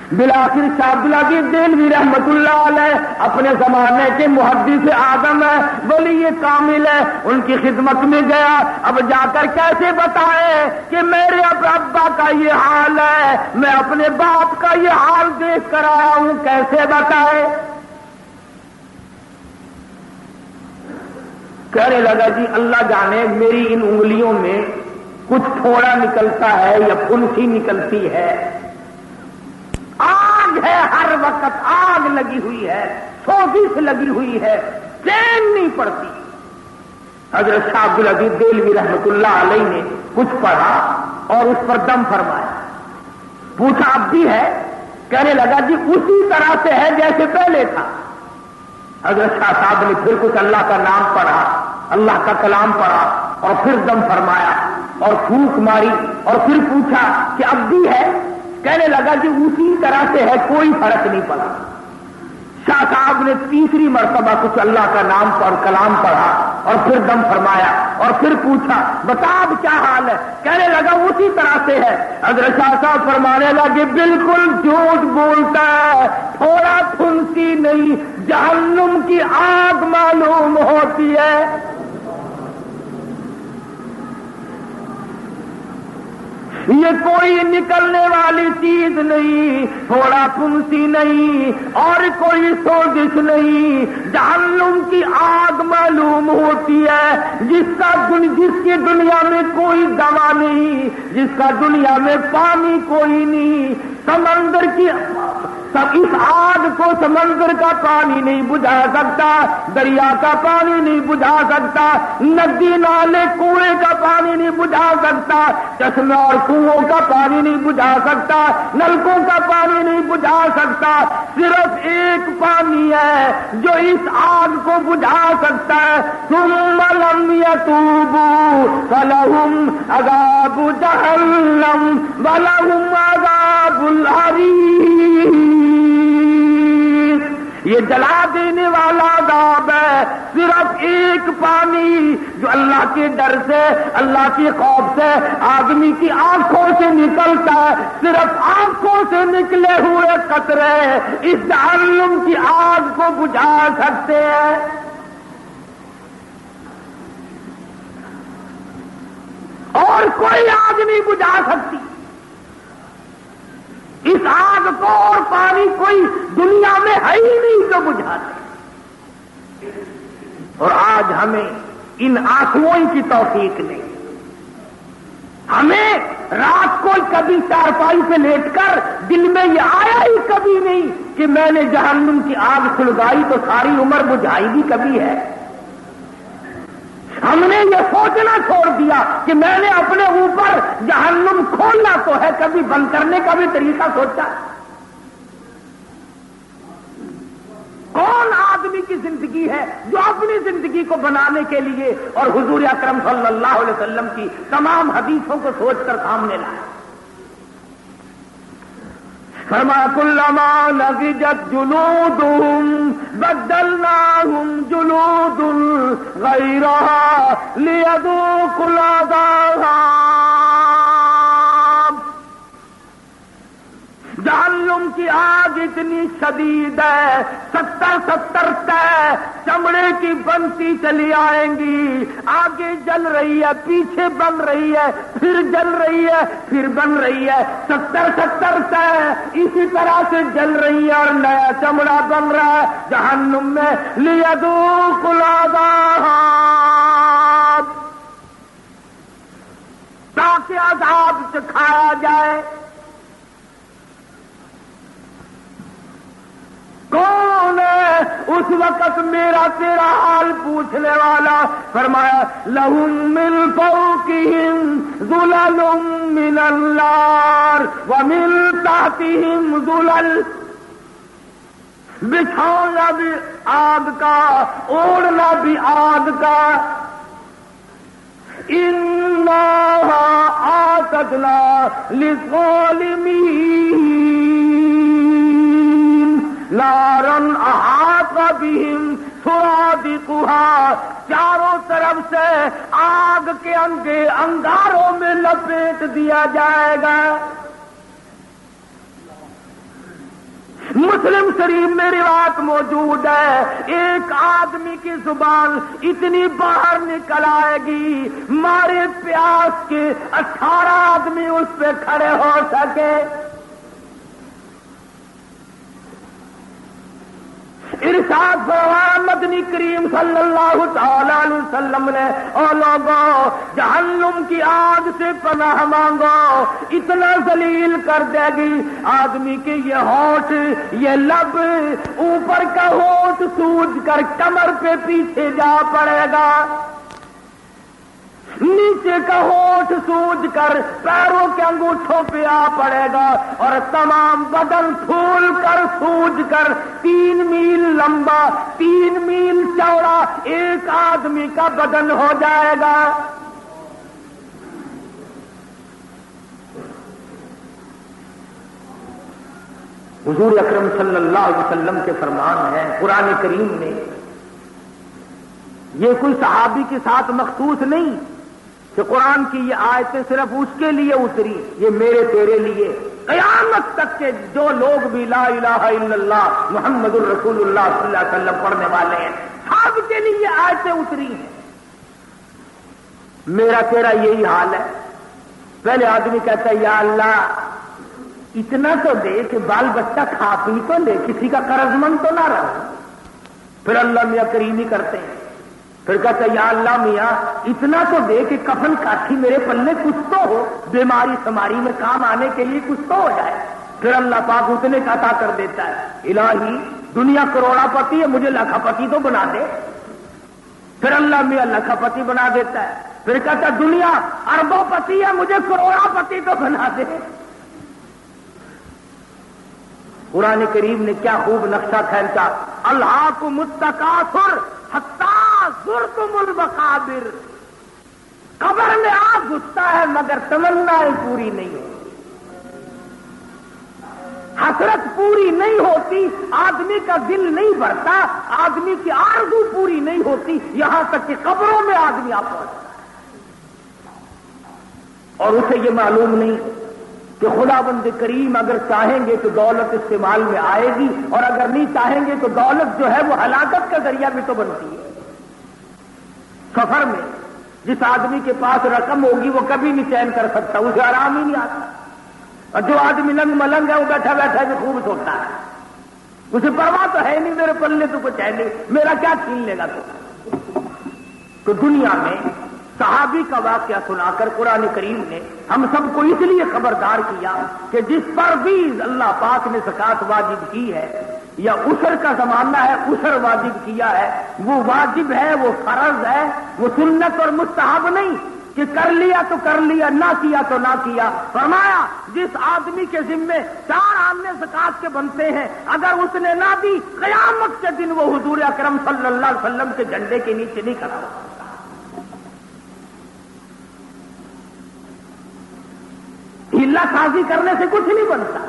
بالآخر شاہ عبدالعزیز دہلوی رحمت اللہ علیہ اپنے زمانے کے محدث اعظم ہے، ولی کامل ہے، ان کی خدمت میں گیا، اب جا کر کیسے بتائے کہ میرے ابا کا یہ حال ہے، میں اپنے باپ کا یہ حال دیکھ کر آیا ہوں، کیسے بتائے؟ کہنے لگا جی اللہ جانے میری ان انگلیوں میں کچھ تھوڑا نکلتا ہے یا پھنسی نکلتی ہے، آگ ہے، ہر وقت آگ لگی ہوئی ہے، سوزش لگی ہوئی ہے، چین نہیں پڑتی۔ حضرت شاہ عبدالعزیز دہلوی رحمت اللہ علیہ نے کچھ پڑھا اور اس پر دم فرمایا، پوچھا اب بھی ہے؟ کہنے لگا جی اسی طرح سے ہے جیسے پہلے تھا۔ حضرت شاہ صاحب نے پھر کچھ اللہ کا نام پڑھا، اللہ کا کلام پڑھا اور پھر دم فرمایا اور پھونک ماری اور پھر پوچھا کہ اب بھی ہے؟ کہنے لگا جی اسی طرح سے ہے، کوئی فرق نہیں پڑا۔ شاہ صاحب نے تیسری مرتبہ کچھ اللہ کا نام اور کلام پڑھا اور پھر دم فرمایا اور پھر پوچھا بتا اب کیا حال ہے؟ کہنے لگا اسی طرح سے ہے۔ حضرت شاہ صاحب فرمانے لگے بالکل جھوٹ بولتا ہے، تھوڑا پھنسی نہیں، جہنم کی آگ معلوم ہوتی ہے۔ یہ کوئی نکلنے والی چیز نہیں، تھوڑا پھنسی نہیں اور کوئی سوزش نہیں، جہنم کی آگ معلوم ہوتی ہے، جس کی دنیا میں کوئی دوا نہیں، جس کا دنیا میں پانی کوئی نہیں، سمندر کی اس آگ کو سمندر کا پانی نہیں بجھا سکتا، دریا کا پانی نہیں بجھا سکتا، ندی نالے کنویں کا پانی نہیں بجھا سکتا، چشمے اور کنووں کا پانی نہیں بجھا سکتا، نلکوں کا پانی نہیں بجھا سکتا، صرف ایک پانی ہے جو اس آگ کو بجھا سکتا ہے۔ ثم لم يتوبوا فلهم عذاب جہنم ولهم عذاب الحریق۔ یہ جلا دینے والا عذاب ہے، صرف ایک پانی جو اللہ کے ڈر سے، اللہ کے خوف سے آدمی کی آنکھوں سے نکلتا ہے، صرف آنکھوں سے نکلے ہوئے قطرے اس جہنم کی آگ کو بجھا سکتے ہیں۔ اور کوئی آگ نہیں بجھا سکتی اس آگ کو، اور پانی کوئی دنیا میں ہے ہی نہیں جو بجھا دے۔ اور آج ہمیں ان آنسوؤں کی توفیق نہیں۔ ہمیں رات کو کبھی چارپائی سے لیٹ کر دل میں یہ آیا ہی کبھی نہیں کہ میں نے جہنم کی آگ سلگائی تو ساری عمر بجھائی بھی کبھی ہے۔ ہم نے یہ سوچنا چھوڑ دیا کہ میں نے اپنے اوپر جہنم کھولنا تو ہے، کبھی بند کرنے کا بھی طریقہ سوچا؟ کون آدمی کی زندگی ہے جو اپنی زندگی کو بنانے کے لیے اور حضور اکرم صلی اللہ علیہ وسلم کی تمام حدیثوں کو سوچ کر سامنے لائے؟ فرمایا کلما نضجت جلودهم بدلناهم جلود غیرها لیذوقوا العذاب۔ جہنم کی آگ اتنی شدید ہے، 70 تے چمڑے کی بنتی چلی آئیں گی، آگے جل رہی ہے، پیچھے بن رہی ہے، پھر جل رہی ہے، پھر بن رہی ہے، 70 تے اسی طرح سے جل رہی ہے اور نیا چمڑا بن رہا ہے جہنم میں۔ لیذوقوا العذاب، تاکہ عذاب چکھایا جائے۔ کون ہے اس وقت میرا تیرا حال پوچھنے والا؟ فرمایا لہم من فوقہم ظلل من النار ومن تحتہم ظلل، بچھونا بھی آگ کا، اوڑھنا بھی آگ کا۔ اِنَّا أَعْتَدْنَا لِلظَّالِمِينَ نارن احاط بہم سرادقها، چاروں طرف سے آگ کے انگاروں میں لپیٹ دیا جائے گا۔ مسلم شریف میں روایت موجود ہے، ایک آدمی کی زبان اتنی باہر نکل آئے گی مارے پیاس کے 18 آدمی اس پہ کھڑے ہو سکے۔ ارشاد فرمایا مدنی کریم صلی اللہ تعالی علیہ وسلم نے، اور لوگوں جہنم کی آگ سے پناہ مانگو، اتنا ذلیل کر دے گی آدمی کے یہ ہونٹ، یہ لب، اوپر کا ہونٹ سوج کر کمر پہ پیچھے جا پڑے گا، نیچے کا ہونٹ سوج کر پیروں کے انگوٹھوں پہ آ پڑے گا، اور تمام بدن پھول کر سوج کر 3 میل لمبا 3 میل چوڑا ایک آدمی کا بدن ہو جائے گا۔ حضور اکرم صلی اللہ علیہ وسلم کے فرمان ہے قرآن کریم میں، یہ کوئی صحابی کے ساتھ مخصوص نہیں کہ قرآن کی یہ آیتیں صرف اس کے لیے اتری، یہ میرے تیرے لیے، قیامت تک کے جو لوگ بھی لا الہ الا اللہ محمد الرسول اللہ صلی اللہ علیہ وسلم پڑھنے والے ہیں، سب کے لیے یہ آیتیں اتری ہیں۔ میرا تیرا یہی حال ہے۔ پہلے آدمی کہتا ہے یا اللہ اتنا تو دے کہ بال بچہ کھا پی تو لے، کسی کا قرض مند تو نہ رہے۔ پھر اللہ میاں کریمی کرتے ہیں، پھر کہتا ہے یا اللہ میاں اتنا تو دے کہ کفن کاٹھی میرے پلے کچھ تو ہو، بیماری سماری میں کام آنے کے لیے کچھ تو ہو جائے۔ پھر اللہ پاک اتنے کا عطا کر دیتا ہے، الہی دنیا کروڑا پتی ہے مجھے لاکھا پتی تو بنا دے۔ پھر اللہ میاں لاکھا پتی بنا دیتا ہے، پھر کہتا ہے دنیا اربوں پتی ہے مجھے کروڑا پتی تو بنا دے۔ قرآن کریم نے کیا خوب نقشہ کھینچا، الہاکم التکاثر حتی زرتم المقابر، قبر میں آ گھستا ہے مگر تمنائیں پوری نہیں ہوتی، حسرت پوری نہیں ہوتی، آدمی کا دل نہیں بھرتا، آدمی کی آرزو پوری نہیں ہوتی، یہاں تک کہ قبروں میں آدمی آ پہنچتا ہے اور اسے یہ معلوم نہیں کہ خداوند کریم اگر چاہیں گے تو دولت استعمال میں آئے گی، اور اگر نہیں چاہیں گے تو دولت جو ہے وہ ہلاکت کا ذریعہ بھی تو بنتی ہے۔ سفر میں جس آدمی کے پاس رقم ہوگی وہ کبھی نہیں چین کر سکتا، اسے آرام ہی نہیں آتا، اور جو آدمی لنگ ملنگ ہے وہ بیٹھا بیٹھا بھی خوب سوتا ہے، اسے پرواہ تو ہے نہیں، میرے پلے تو کچھ ہے نہیں، میرا کیا چھین لے گا تو دنیا میں صحابی کا واقعہ سنا کر قرآن کریم نے ہم سب کو اس لیے خبردار کیا کہ جس پر بھی اللہ پاک نے زکات واجب کی ہے یا عسر کا زمانہ ہے عسر واجب کیا ہے، وہ واجب ہے، وہ فرض ہے، وہ سنت اور مستحب نہیں کہ کر لیا تو کر لیا، نہ کیا تو نہ کیا۔ فرمایا جس آدمی کے ذمے 4 آنے زکات کے بنتے ہیں، اگر اس نے نہ دی قیامت کے دن وہ حضور اکرم صلی اللہ علیہ وسلم کے جھنڈے کے نیچے نہیں کھڑا ہو۔ ہیلا سازی کرنے سے کچھ نہیں بنتا،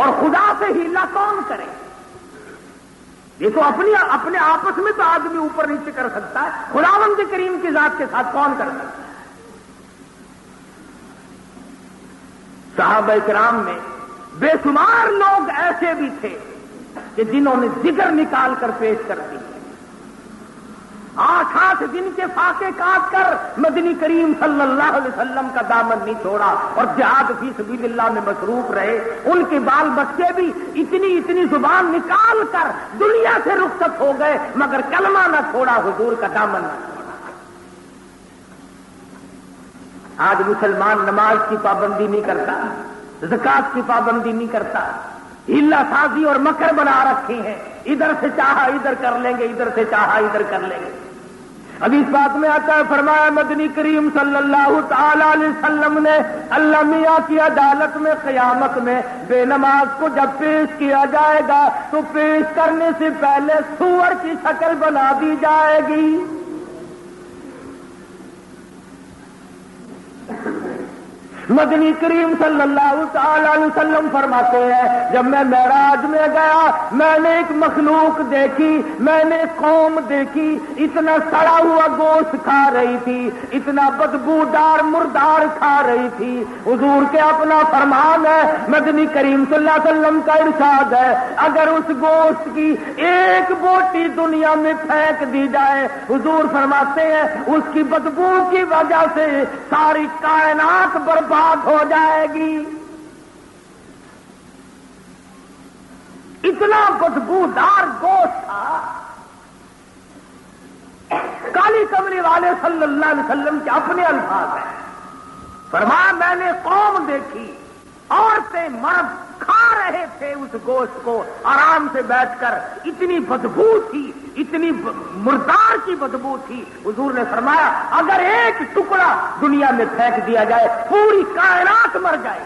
اور خدا سے ہیلا کون کرے؟ یہ تو اپنے آپس میں تو آدمی اوپر نیچے کر سکتا ہے، خداوند کریم کی ذات کے ساتھ کون کر سکتا ہے؟ صحابہ کرام میں بے شمار لوگ ایسے بھی تھے کہ جنہوں نے ذکر نکال کر پیش کر دی، 8 دن کے فاقے کاٹ کر مدنی کریم صلی اللہ علیہ وسلم کا دامن نہیں چھوڑا اور جہاد فی سبیل اللہ میں مصروف رہے۔ ان کے بال بچے بھی اتنی زبان نکال کر دنیا سے رخصت ہو گئے، مگر کلمہ نہ چھوڑا، حضور کا دامن نہ چھوڑا۔ آج مسلمان نماز کی پابندی نہیں کرتا، زکات کی پابندی نہیں کرتا، ہیلا سازی اور مکر بنا رکھے ہیں، ادھر سے چاہا ادھر کر لیں گے، ادھر سے چاہا ادھر کر لیں گے۔ اب اس بات میں آتا ہے، فرمایا مدنی کریم صلی اللہ تعالی علیہ وسلم نے اللہ میاں کی عدالت میں قیامت میں بے نماز کو جب پیش کیا جائے گا تو پیش کرنے سے پہلے سور کی شکل بنا دی جائے گی۔ مدنی کریم صلی اللہ تعالی علیہ وسلم فرماتے ہیں جب میں معراج میں گیا میں نے ایک مخلوق دیکھی، میں نے ایک قوم دیکھی، اتنا سڑا ہوا گوشت کھا رہی تھی، اتنا بدبودار مردار کھا رہی تھی۔ حضور کے اپنا فرمان ہے، مدنی کریم صلی اللہ علیہ وسلم کا ارشاد ہے، اگر اس گوشت کی ایک بوٹی دنیا میں پھینک دی جائے، حضور فرماتے ہیں اس کی بدبو کی وجہ سے ساری کائنات برباد ہو جائے گی۔ اتنا بدبودار گوشت تھا۔ کالی کملی والے صلی اللہ علیہ وسلم کے اپنے الفاظ ہیں، فرمایا میں نے قوم دیکھی، عورتیں مرد کھا رہے تھے اس گوشت کو آرام سے بیٹھ کر، اتنی بدبو تھی، اتنی مردار کی بدبو تھی۔ حضور نے فرمایا اگر ایک ٹکڑا دنیا میں پھینک دیا جائے پوری کائنات مر جائے۔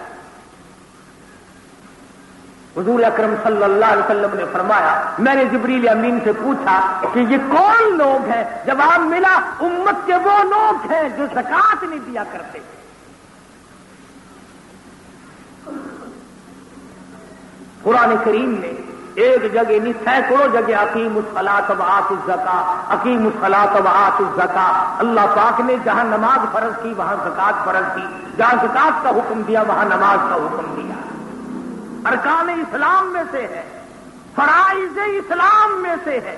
حضور اکرم صلی اللہ علیہ وسلم نے فرمایا میں نے جبریل امین سے پوچھا کہ یہ کون لوگ ہیں؟ جواب ملا امت کے وہ لوگ ہیں جو زکات نہیں دیا کرتے۔ قرآن کریم نے ایک جگہ نہیں سینکڑوں جگہ اقیم الصلاۃ وآتوا الزکاۃ، اقیم الصلاۃ وآتوا الزکاۃ، اللہ پاک نے جہاں نماز فرض کی وہاں زکات فرض کی، جہاں زکات کا حکم دیا وہاں نماز کا حکم دیا۔ ارکان اسلام میں سے ہے، فرائض اسلام میں سے ہے۔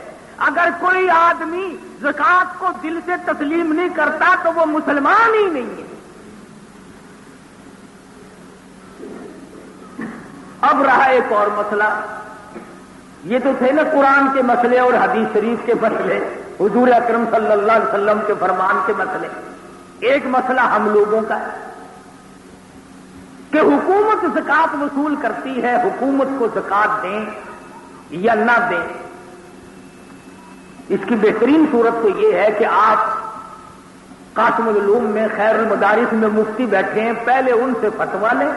اگر کوئی آدمی زکات کو دل سے تسلیم نہیں کرتا تو وہ مسلمان ہی نہیں ہے۔ اب رہا ایک اور مسئلہ، یہ تو تھے نا قرآن کے مسئلے اور حدیث شریف کے مسئلے، حضور اکرم صلی اللہ علیہ وسلم کے فرمان کے مسئلے۔ ایک مسئلہ ہم لوگوں کا ہے کہ حکومت زکات وصول کرتی ہے، حکومت کو زکات دیں یا نہ دیں۔ اس کی بہترین صورت تو یہ ہے کہ آپ قاسم العلوم میں خیر المدارس میں مفتی بیٹھے ہیں، پہلے ان سے فتویٰ لیں۔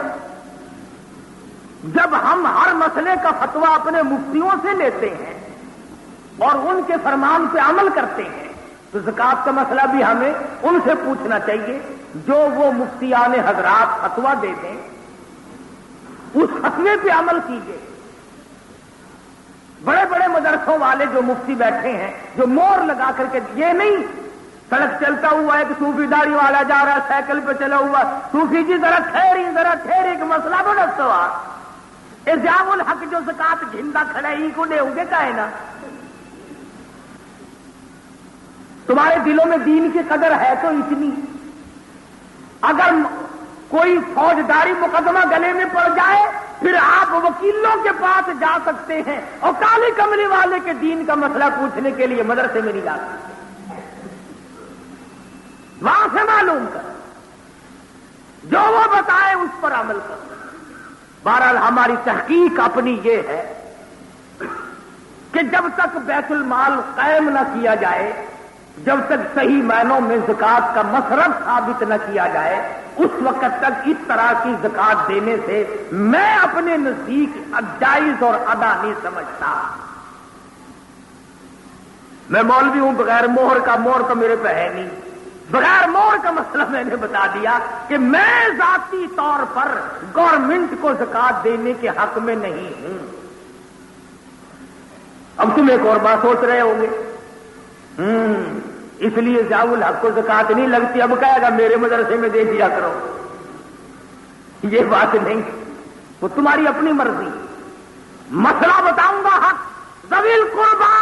جب ہم ہر مسئلے کا فتویٰ اپنے مفتیوں سے لیتے ہیں اور ان کے فرمان پہ عمل کرتے ہیں تو زکات کا مسئلہ بھی ہمیں ان سے پوچھنا چاہیے، جو وہ مفتیان حضرات فتویٰ دے دیں اس فتوے پہ عمل کیجیے۔ بڑے بڑے مدرسوں والے جو مفتی بیٹھے ہیں جو مور لگا کر کے، یہ نہیں سڑک چلتا ہوا ایک صوفی داڑھی والا جا رہا ہے سائیکل پہ چلا ہوا، صوفی جی ذرا ٹھہری کہ مسئلہ بڑا سوال ضیاء الحق جو زکات گھندا کھڑا ہی کو دے ہوگے کا ہے نا، تمہارے دلوں میں دین کی قدر ہے تو اتنی، اگر کوئی فوجداری مقدمہ گلے میں پڑ جائے پھر آپ وکیلوں کے پاس جا سکتے ہیں اور کالی کملی والے کے دین کا مسئلہ پوچھنے کے لیے مدرسے میں نہیں جا سکتے، وہاں سے معلوم کر، جو وہ بتائے اس پر عمل کر۔ بہرحال ہماری تحقیق اپنی یہ ہے کہ جب تک بیت المال قائم نہ کیا جائے، جب تک صحیح معنوں میں زکوٰۃ کا مصرف ثابت نہ کیا جائے، اس وقت تک اس طرح کی زکوٰۃ دینے سے میں اپنے نزدیک جائز اور ادا نہیں سمجھتا۔ میں مولوی ہوں، بغیر مہر کا، مہر تو میرے پہ ہے نہیں، بغیر مہر کا مسئلہ میں نے بتا دیا کہ میں ذاتی طور پر گورنمنٹ کو زکوٰۃ دینے کے حق میں نہیں ہوں۔ اب تم ایک اور بات سوچ رہے ہوں گے، اس لیے ضیاء الحق کو زکوٰۃ نہیں لگتی، اب کہے گا میرے مدرسے میں دے دیا کرو۔ یہ بات نہیں، وہ تمہاری اپنی مرضی۔ مسئلہ بتاؤں گا، حق ذوی القربیٰ،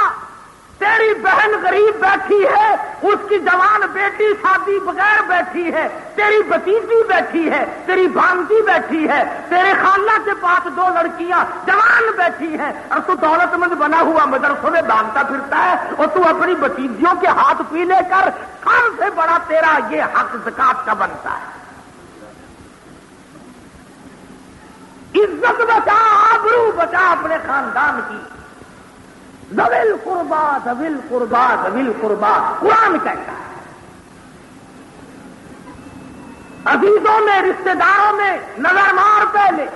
تیری بہن غریب بیٹھی ہے، اس کی جوان بیٹی شادی بغیر بیٹھی ہے، تیری بھتیجی بیٹھی ہے، تیری بھانجی بیٹھی ہے، تیرے خالہ کے پاس 2 لڑکیاں جوان بیٹھی ہیں، اور تو دولت مند بنا ہوا مدرسوں میں بھاگتا پھرتا ہے، اور تو اپنی بھتیجیوں کے ہاتھ پیلے کر، سب سے بڑا تیرا یہ حق زکوٰۃ کا بنتا ہے۔ عزت بچا، آبرو بچا اپنے خاندان کی۔ ذوی القربیٰ، ذوی القربیٰ، ذوی القربیٰ قرآن کہتا ہے۔ عزیزوں میں، رشتہ داروں میں نظر مار، پہلے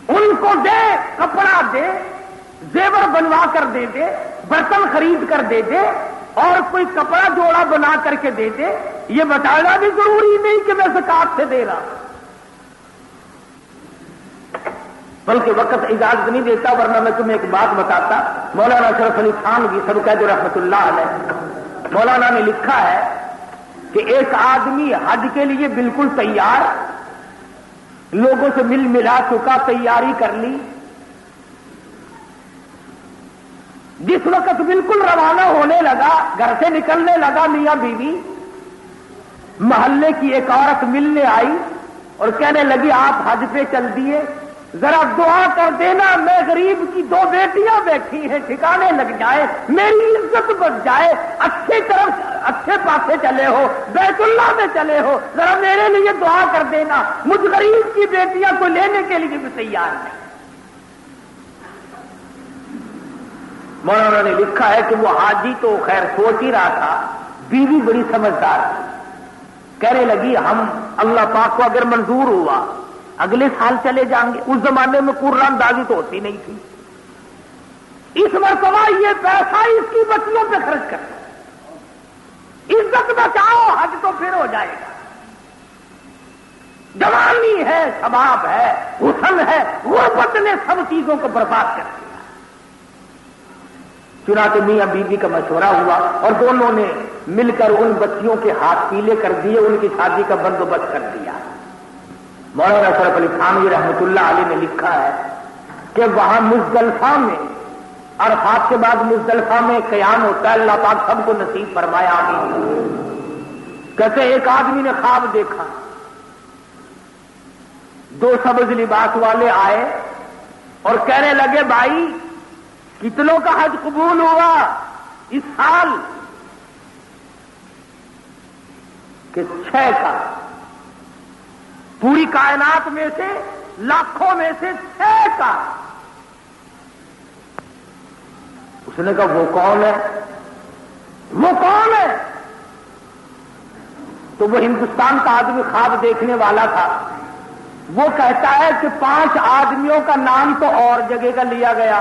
ان کو دے، کپڑا دے، زیور بنوا کر دے دے، برتن خرید کر دے دے، اور کوئی کپڑا جوڑا بنا کر کے دے دے، یہ بتانا بھی ضروری نہیں کہ میں زکوٰۃ سے دے رہا، بلکہ وقت اجازت نہیں دیتا، ورنہ میں تمہیں ایک بات بتاتا۔ مولانا اشرف علی تھانوی سرکار رحمۃ اللہ علیہ، مولانا نے لکھا ہے کہ ایک آدمی حج کے لیے بالکل تیار، لوگوں سے مل ملا چکا، تیاری کر لی، جس وقت بالکل روانہ ہونے لگا، گھر سے نکلنے لگا، میاں بیوی، محلے کی ایک عورت ملنے آئی اور کہنے لگی آپ حج پہ چل دیے، ذرا دعا کر دینا، میں غریب کی 2 بیٹیاں بیٹھی ہیں، ٹھکانے لگ جائے، میری عزت بچ جائے، اچھے پاسے چلے ہو، بیت اللہ میں چلے ہو، ذرا میرے لیے دعا کر دینا، مجھ غریب کی بیٹیاں کو لینے کے لیے بھی تیار ہے۔ مولانا نے لکھا ہے کہ وہ حاجی تو خیر سوچ ہی رہا تھا، بیوی بڑی سمجھدار تھی، کہنے لگی ہم اللہ پاک کو اگر منظور ہوا اگلے سال چلے جائیں گے۔ اس زمانے میں قرآن اندازی تو ہوتی نہیں تھی، اس مرتبہ یہ پیسہ اس کی بچیوں پہ خرچ کرو، عزت بچاؤ، حج تو پھر ہو جائے گا، جوانی ہے، شباب ہے، حسن ہے، غربت نے سب چیزوں کو برباد کر دیا۔ چنانچہ میاں بیوی کا مشورہ ہوا اور دونوں نے مل کر ان بچیوں کے ہاتھ پیلے کر دیے، ان کی شادی کا بندوبست کر دیا۔ مولانا اشرف علی تھانوی رحمۃ اللہ علیہ نے لکھا ہے کہ وہاں مزدلفہ میں، عرفات کے بعد مزدلفہ میں قیام ہوتا ہے، اللہ پاک سب کو نصیب فرمایا آمین۔ کہتے ایک آدمی نے خواب دیکھا، 2 سبز لباس والے آئے اور کہنے لگے بھائی کتنوں کا حج قبول ہوا اس سال؟ کہ 6 کا، پوری کائنات میں سے، لاکھوں میں سے 6 کا۔ اس نے کہا وہ کون ہے؟ وہ کون ہے؟ تو وہ ہندوستان کا آدمی خواب دیکھنے والا تھا، وہ کہتا ہے کہ 5 آدمیوں کا نام تو اور جگہ کا لیا گیا،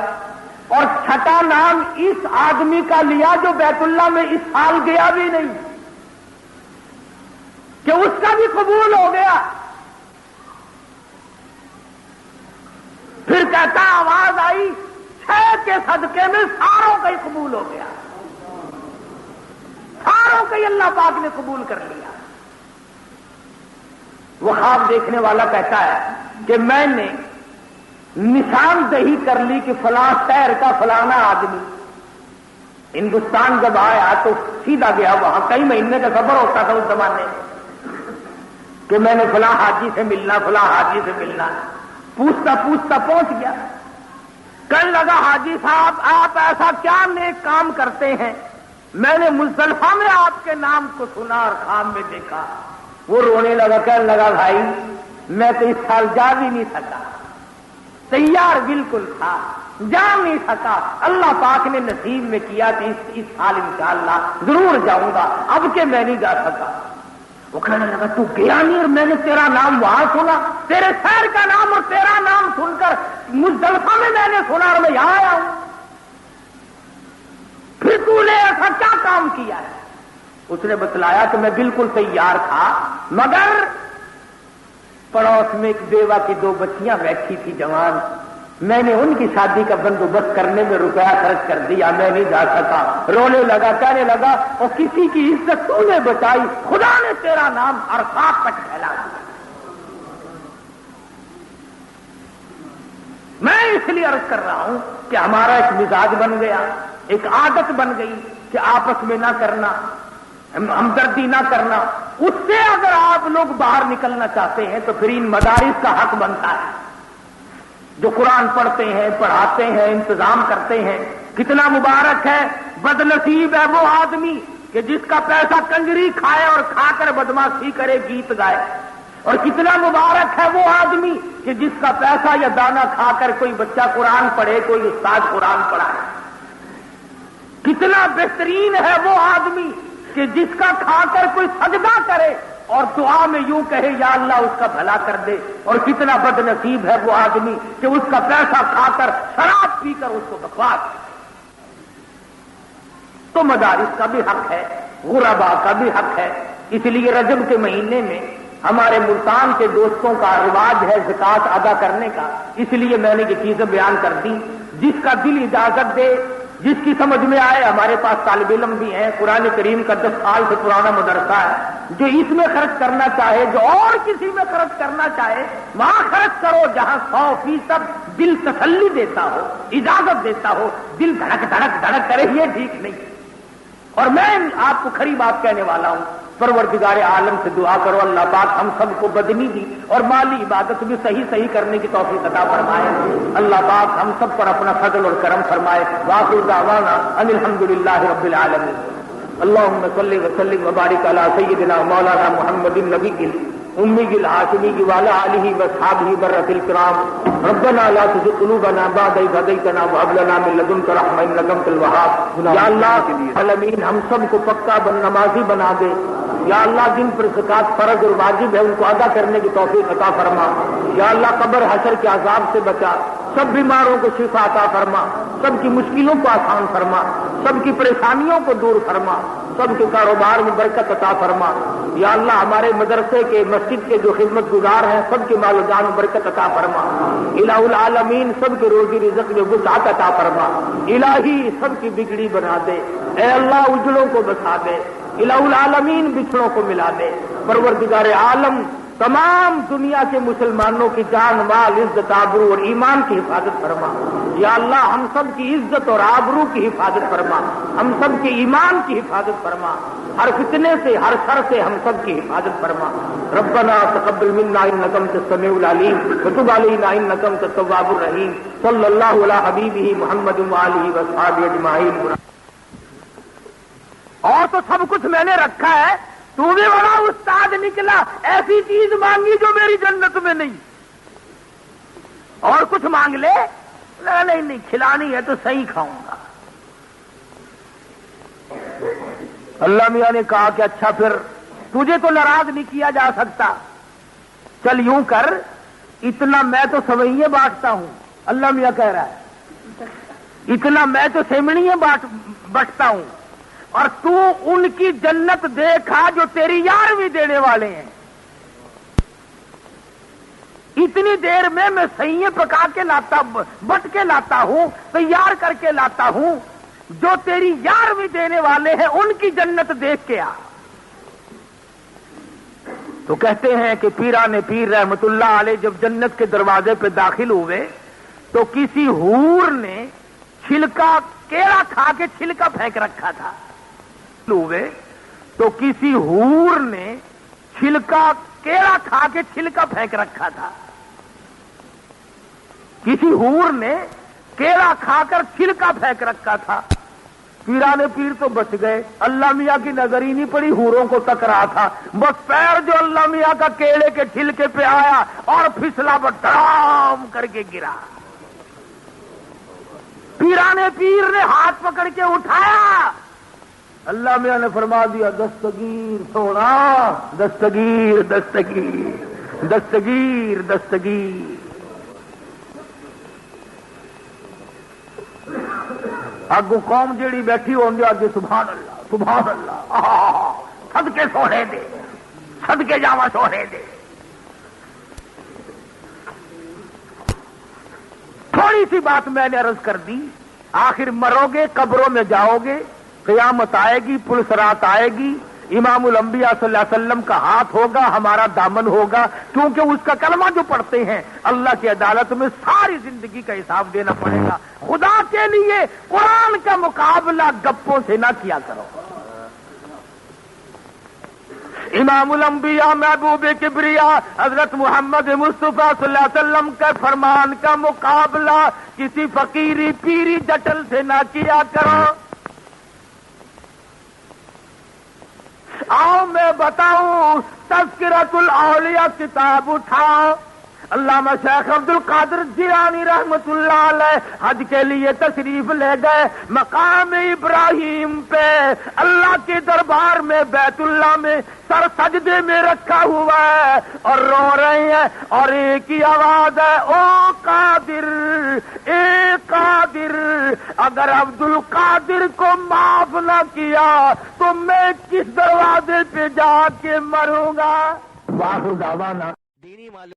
اور 6واں نام اس آدمی کا لیا جو بیت اللہ میں اس سال گیا بھی نہیں، کہ اس کا بھی قبول ہو گیا۔ پھر کہتا آواز آئی 6 کے صدقے میں ساروں کا ہی قبول ہو گیا، ساروں کا ہی اللہ پاک نے قبول کر لیا۔ وہ خواب دیکھنے والا کہتا ہے کہ میں نے نشاندہی کر لی کہ فلاں شہر کا فلانا آدمی ہندوستان جب آیا تو سیدھا گیا وہاں، کئی مہینے کا سفر ہوتا تھا اس زمانے میں کہ میں نے فلاں حاجی سے ملنا، فلاں حاجی سے ملنا، پوچھتا پوچھتا پہنچ گیا۔ کہنے لگا حاجی صاحب آپ ایسا کیا نیک کام کرتے ہیں؟ میں نے مزدلفہ میں آپ کے نام کو سنا اور خواب میں دیکھا۔ وہ رونے لگا، کہنے لگا بھائی میں تو اس سال جا بھی نہیں سکا، تیار بالکل تھا، جا نہیں سکا، اللہ پاک نے نصیب میں کیا کہ اس سال انشاءاللہ ضرور جاؤں گا، اب کہ میں نہیں جا سکا۔ وہ کہنے لگا تو گیا نہیں اور میں نے تیرا نام وہاں سنا، تیرے شہر کا نام اور تیرا نام سن کر مزدلفہ میں نے سنا اور میں یہاں آیا ہوں، پھر تو نے ایسا کیا کام کیا ہے؟ اس نے بتلایا کہ میں بالکل تیار تھا، مگر پڑوس میں ایک بیوہ کی 2 بچیاں بیٹھی تھی جوان، میں نے ان کی شادی کا بندوبست کرنے میں روپیہ خرچ کر دیا، میں نہیں جا سکا۔ رونے لگا، کہنے لگا اور کسی کی عزت تو نے بچائی، خدا نے تیرا نام عرفات تک پھیلا دیا۔ میں اس لیے عرض کر رہا ہوں کہ ہمارا ایک مزاج بن گیا، ایک عادت بن گئی کہ آپس میں نہ کرنا، ہمدردی نہ کرنا۔ اس سے اگر آپ لوگ باہر نکلنا چاہتے ہیں تو پھر ان مدارس کا حق بنتا ہے، جو قرآن پڑھتے ہیں، پڑھاتے ہیں، انتظام کرتے ہیں۔ کتنا مبارک ہے، بد نصیب ہے وہ آدمی کہ جس کا پیسہ کنجری کھائے اور کھا کر بدمعاشی کرے، گیت گائے، اور کتنا مبارک ہے وہ آدمی کہ جس کا پیسہ یا دانہ کھا کر کوئی بچہ قرآن پڑھے، کوئی استاد قرآن پڑھائے۔ کتنا بہترین ہے وہ آدمی کہ جس کا کھا کر کوئی سجدہ کرے اور دعا میں یوں کہے یا اللہ اس کا بھلا کر دے، اور کتنا بد نصیب ہے وہ آدمی کہ اس کا پیسہ کھا کر شراب پی کر اس کو بکواس۔ تو مدارس کا بھی حق ہے، غرباء کا بھی حق ہے۔ اس لیے رجب کے مہینے میں ہمارے ملتان کے دوستوں کا رواج ہے زکوٰۃ ادا کرنے کا، اس لیے میں نے یہ چیزیں بیان کر دی۔ جس کا دل اجازت دے، جس کی سمجھ میں آئے، ہمارے پاس طالب علم بھی ہیں، قرآن کریم کا 10 سال سے پرانا مدرسہ ہے، جو اس میں خرچ کرنا چاہے، جو اور کسی میں خرچ کرنا چاہے، وہاں خرچ کرو جہاں 100% دل تسلی دیتا ہو، اجازت دیتا ہو، دل دھڑک دھڑک دھڑک کرے، یہ ٹھیک نہیں۔ اور میں آپ کو کھری بات کہنے والا ہوں، پروردگار عالم سے دعا کرو اللہ پاک ہم سب کو بدنی دی اور مالی عبادت بھی صحیح کرنے کی توفیق عطا فرمائے۔ اللہ پاک ہم سب پر اپنا فضل اور کرم فرمائے۔ وآخر دعوانا ان الحمدللہ رب العالمین۔ اللہم صلی وسلم وبارک علی سیدنا مولانا محمد النبی امی الہاشمی وعلی آلہ واصحابہ برۃ الکرام۔ ربنا لا تزغ قلوبنا بعد اذ ہدیتنا وہب لنا من لدنک رحمۃ انک انت الوہاب۔ یا اللہ العالمین ہم سب کو پکا نمازی بنا دے۔ یا اللہ جن پر زکوٰۃ فرض اور واجب ہے ان کو ادا کرنے کی توفیق عطا فرما۔ یا اللہ قبر حشر کے عذاب سے بچا، سب بیماروں کو شفا عطا فرما، سب کی مشکلوں کو آسان فرما، سب کی پریشانیوں کو دور فرما، سب کے کاروبار میں برکت عطا فرما۔ یا اللہ ہمارے مدرسے کے، مسجد کے جو خدمت گزار ہیں سب کے مال و جان میں برکت عطا فرما۔ الہ العالمین سب کے روزی رزق میں وسعت عطا فرما۔ الہی سب کی بگڑی بنا دے، اے اللہ اجڑوں کو بسا دے، الہ العالمین بچھڑوں کو ملا دے۔ پروردگار عالم تمام دنیا کے مسلمانوں کی جان مال عزت آبرو اور ایمان کی حفاظت فرما۔ یا اللہ ہم سب کی عزت اور آبرو کی حفاظت فرما، ہم سب کے ایمان کی حفاظت فرما، ہر فتنے سے ہر شر سے ہم سب کی حفاظت فرما۔ ربنا تقبل منا انک انت السمیع العلیم وتب علینا انک انت التواب الرحیم۔ صلی اللہ علی حبیبہ محمد وآلہ وصحبہ اجمعین۔ اور تو سب کچھ میں نے رکھا ہے، تو بھی بڑا استاد نکلا، ایسی چیز مانگی جو میری جنت میں نہیں، اور کچھ مانگ لے، نہیں کھلانی ہے تو صحیح کھاؤں گا۔ اللہ میاں نے کہا کہ اچھا پھر تجھے تو ناراض نہیں کیا جا سکتا، چل یوں کر، اتنا میں تو سوئیاں بانٹتا ہوں، اللہ میاں کہہ رہا ہے اتنا میں تو سیمڑیاں بانٹتا ہوں، اور تو ان کی جنت دیکھا جو تیری 11ویں دینے والے ہیں۔ اتنی دیر میں سیئیں پکا کے لاتا، بٹ کے لاتا ہوں، تیار کر کے لاتا ہوں، جو تیری 11ویں دینے والے ہیں ان کی جنت دیکھ کے آ۔ تو کہتے ہیں کہ پیران پیر رحمت اللہ علیہ جب جنت کے دروازے پہ داخل ہوئے تو کسی حور نے چھلکا کیڑا کھا کے چھلکا پھینک رکھا تھا ہوئے تو کسی حور نے چھلکا کیڑا کھا کے چھلکا پھینک رکھا تھا. کسی حور نے کیڑا کھا کر چھلکا پھینک رکھا تھا. پیرانے پیر تو بچ گئے، اللہ میاں کی نظر ہی نہیں پڑی، حوروں کو تک رہا تھا. بس پیر جو اللہ میاں کا کیڑے کے چھلکے پہ آیا اور پھسلا بدرام کر کے گرا. پیرانے پیر نے ہاتھ پکڑ کے اٹھایا، اللہ میاں نے فرما دیا دستگیر سونا، دستگیر دستگیر دستگیر دستگیر. اگو قوم جیڑی بیٹھی ہون جو اگے سبحان اللہ سبحان اللہ، صدقے سونے دے، صدقے جاوا سونے دے. تھوڑی سی بات میں نے عرض کر دی، آخر مرو گے، قبروں میں جاؤ گے، قیامت آئے گی، پلسرات آئے گی، امام الانبیاء صلی اللہ علیہ وسلم کا ہاتھ ہوگا، ہمارا دامن ہوگا، کیونکہ اس کا کلمہ جو پڑھتے ہیں اللہ کی عدالت میں ساری زندگی کا حساب دینا پڑے گا. خدا کے لیے قرآن کا مقابلہ گپوں سے نہ کیا کرو. امام الانبیاء محبوب کبریا حضرت محمد مصطفیٰ صلی اللہ علیہ وسلم کے فرمان کا مقابلہ کسی فقیری پیری جٹل سے نہ کیا کرو. آؤ میں بتاؤں، تذکرۃ الاولیاء کتاب اٹھاؤ. علامہ شیخ عبد القادر جیلانی رحمت اللہ علیہ حج کے لیے تشریف لے گئے. مقام ابراہیم پہ اللہ کے دربار میں بیت اللہ میں سر سجدے میں رکھا ہوا ہے اور رو رہے ہیں، اور ایک ہی آواز ہے، او قادر اے قادر، اگر عبد القادر کو معاف نہ کیا تو میں کس دروازے پہ جا کے مروں گا. واہ دعوانا دینی معلوم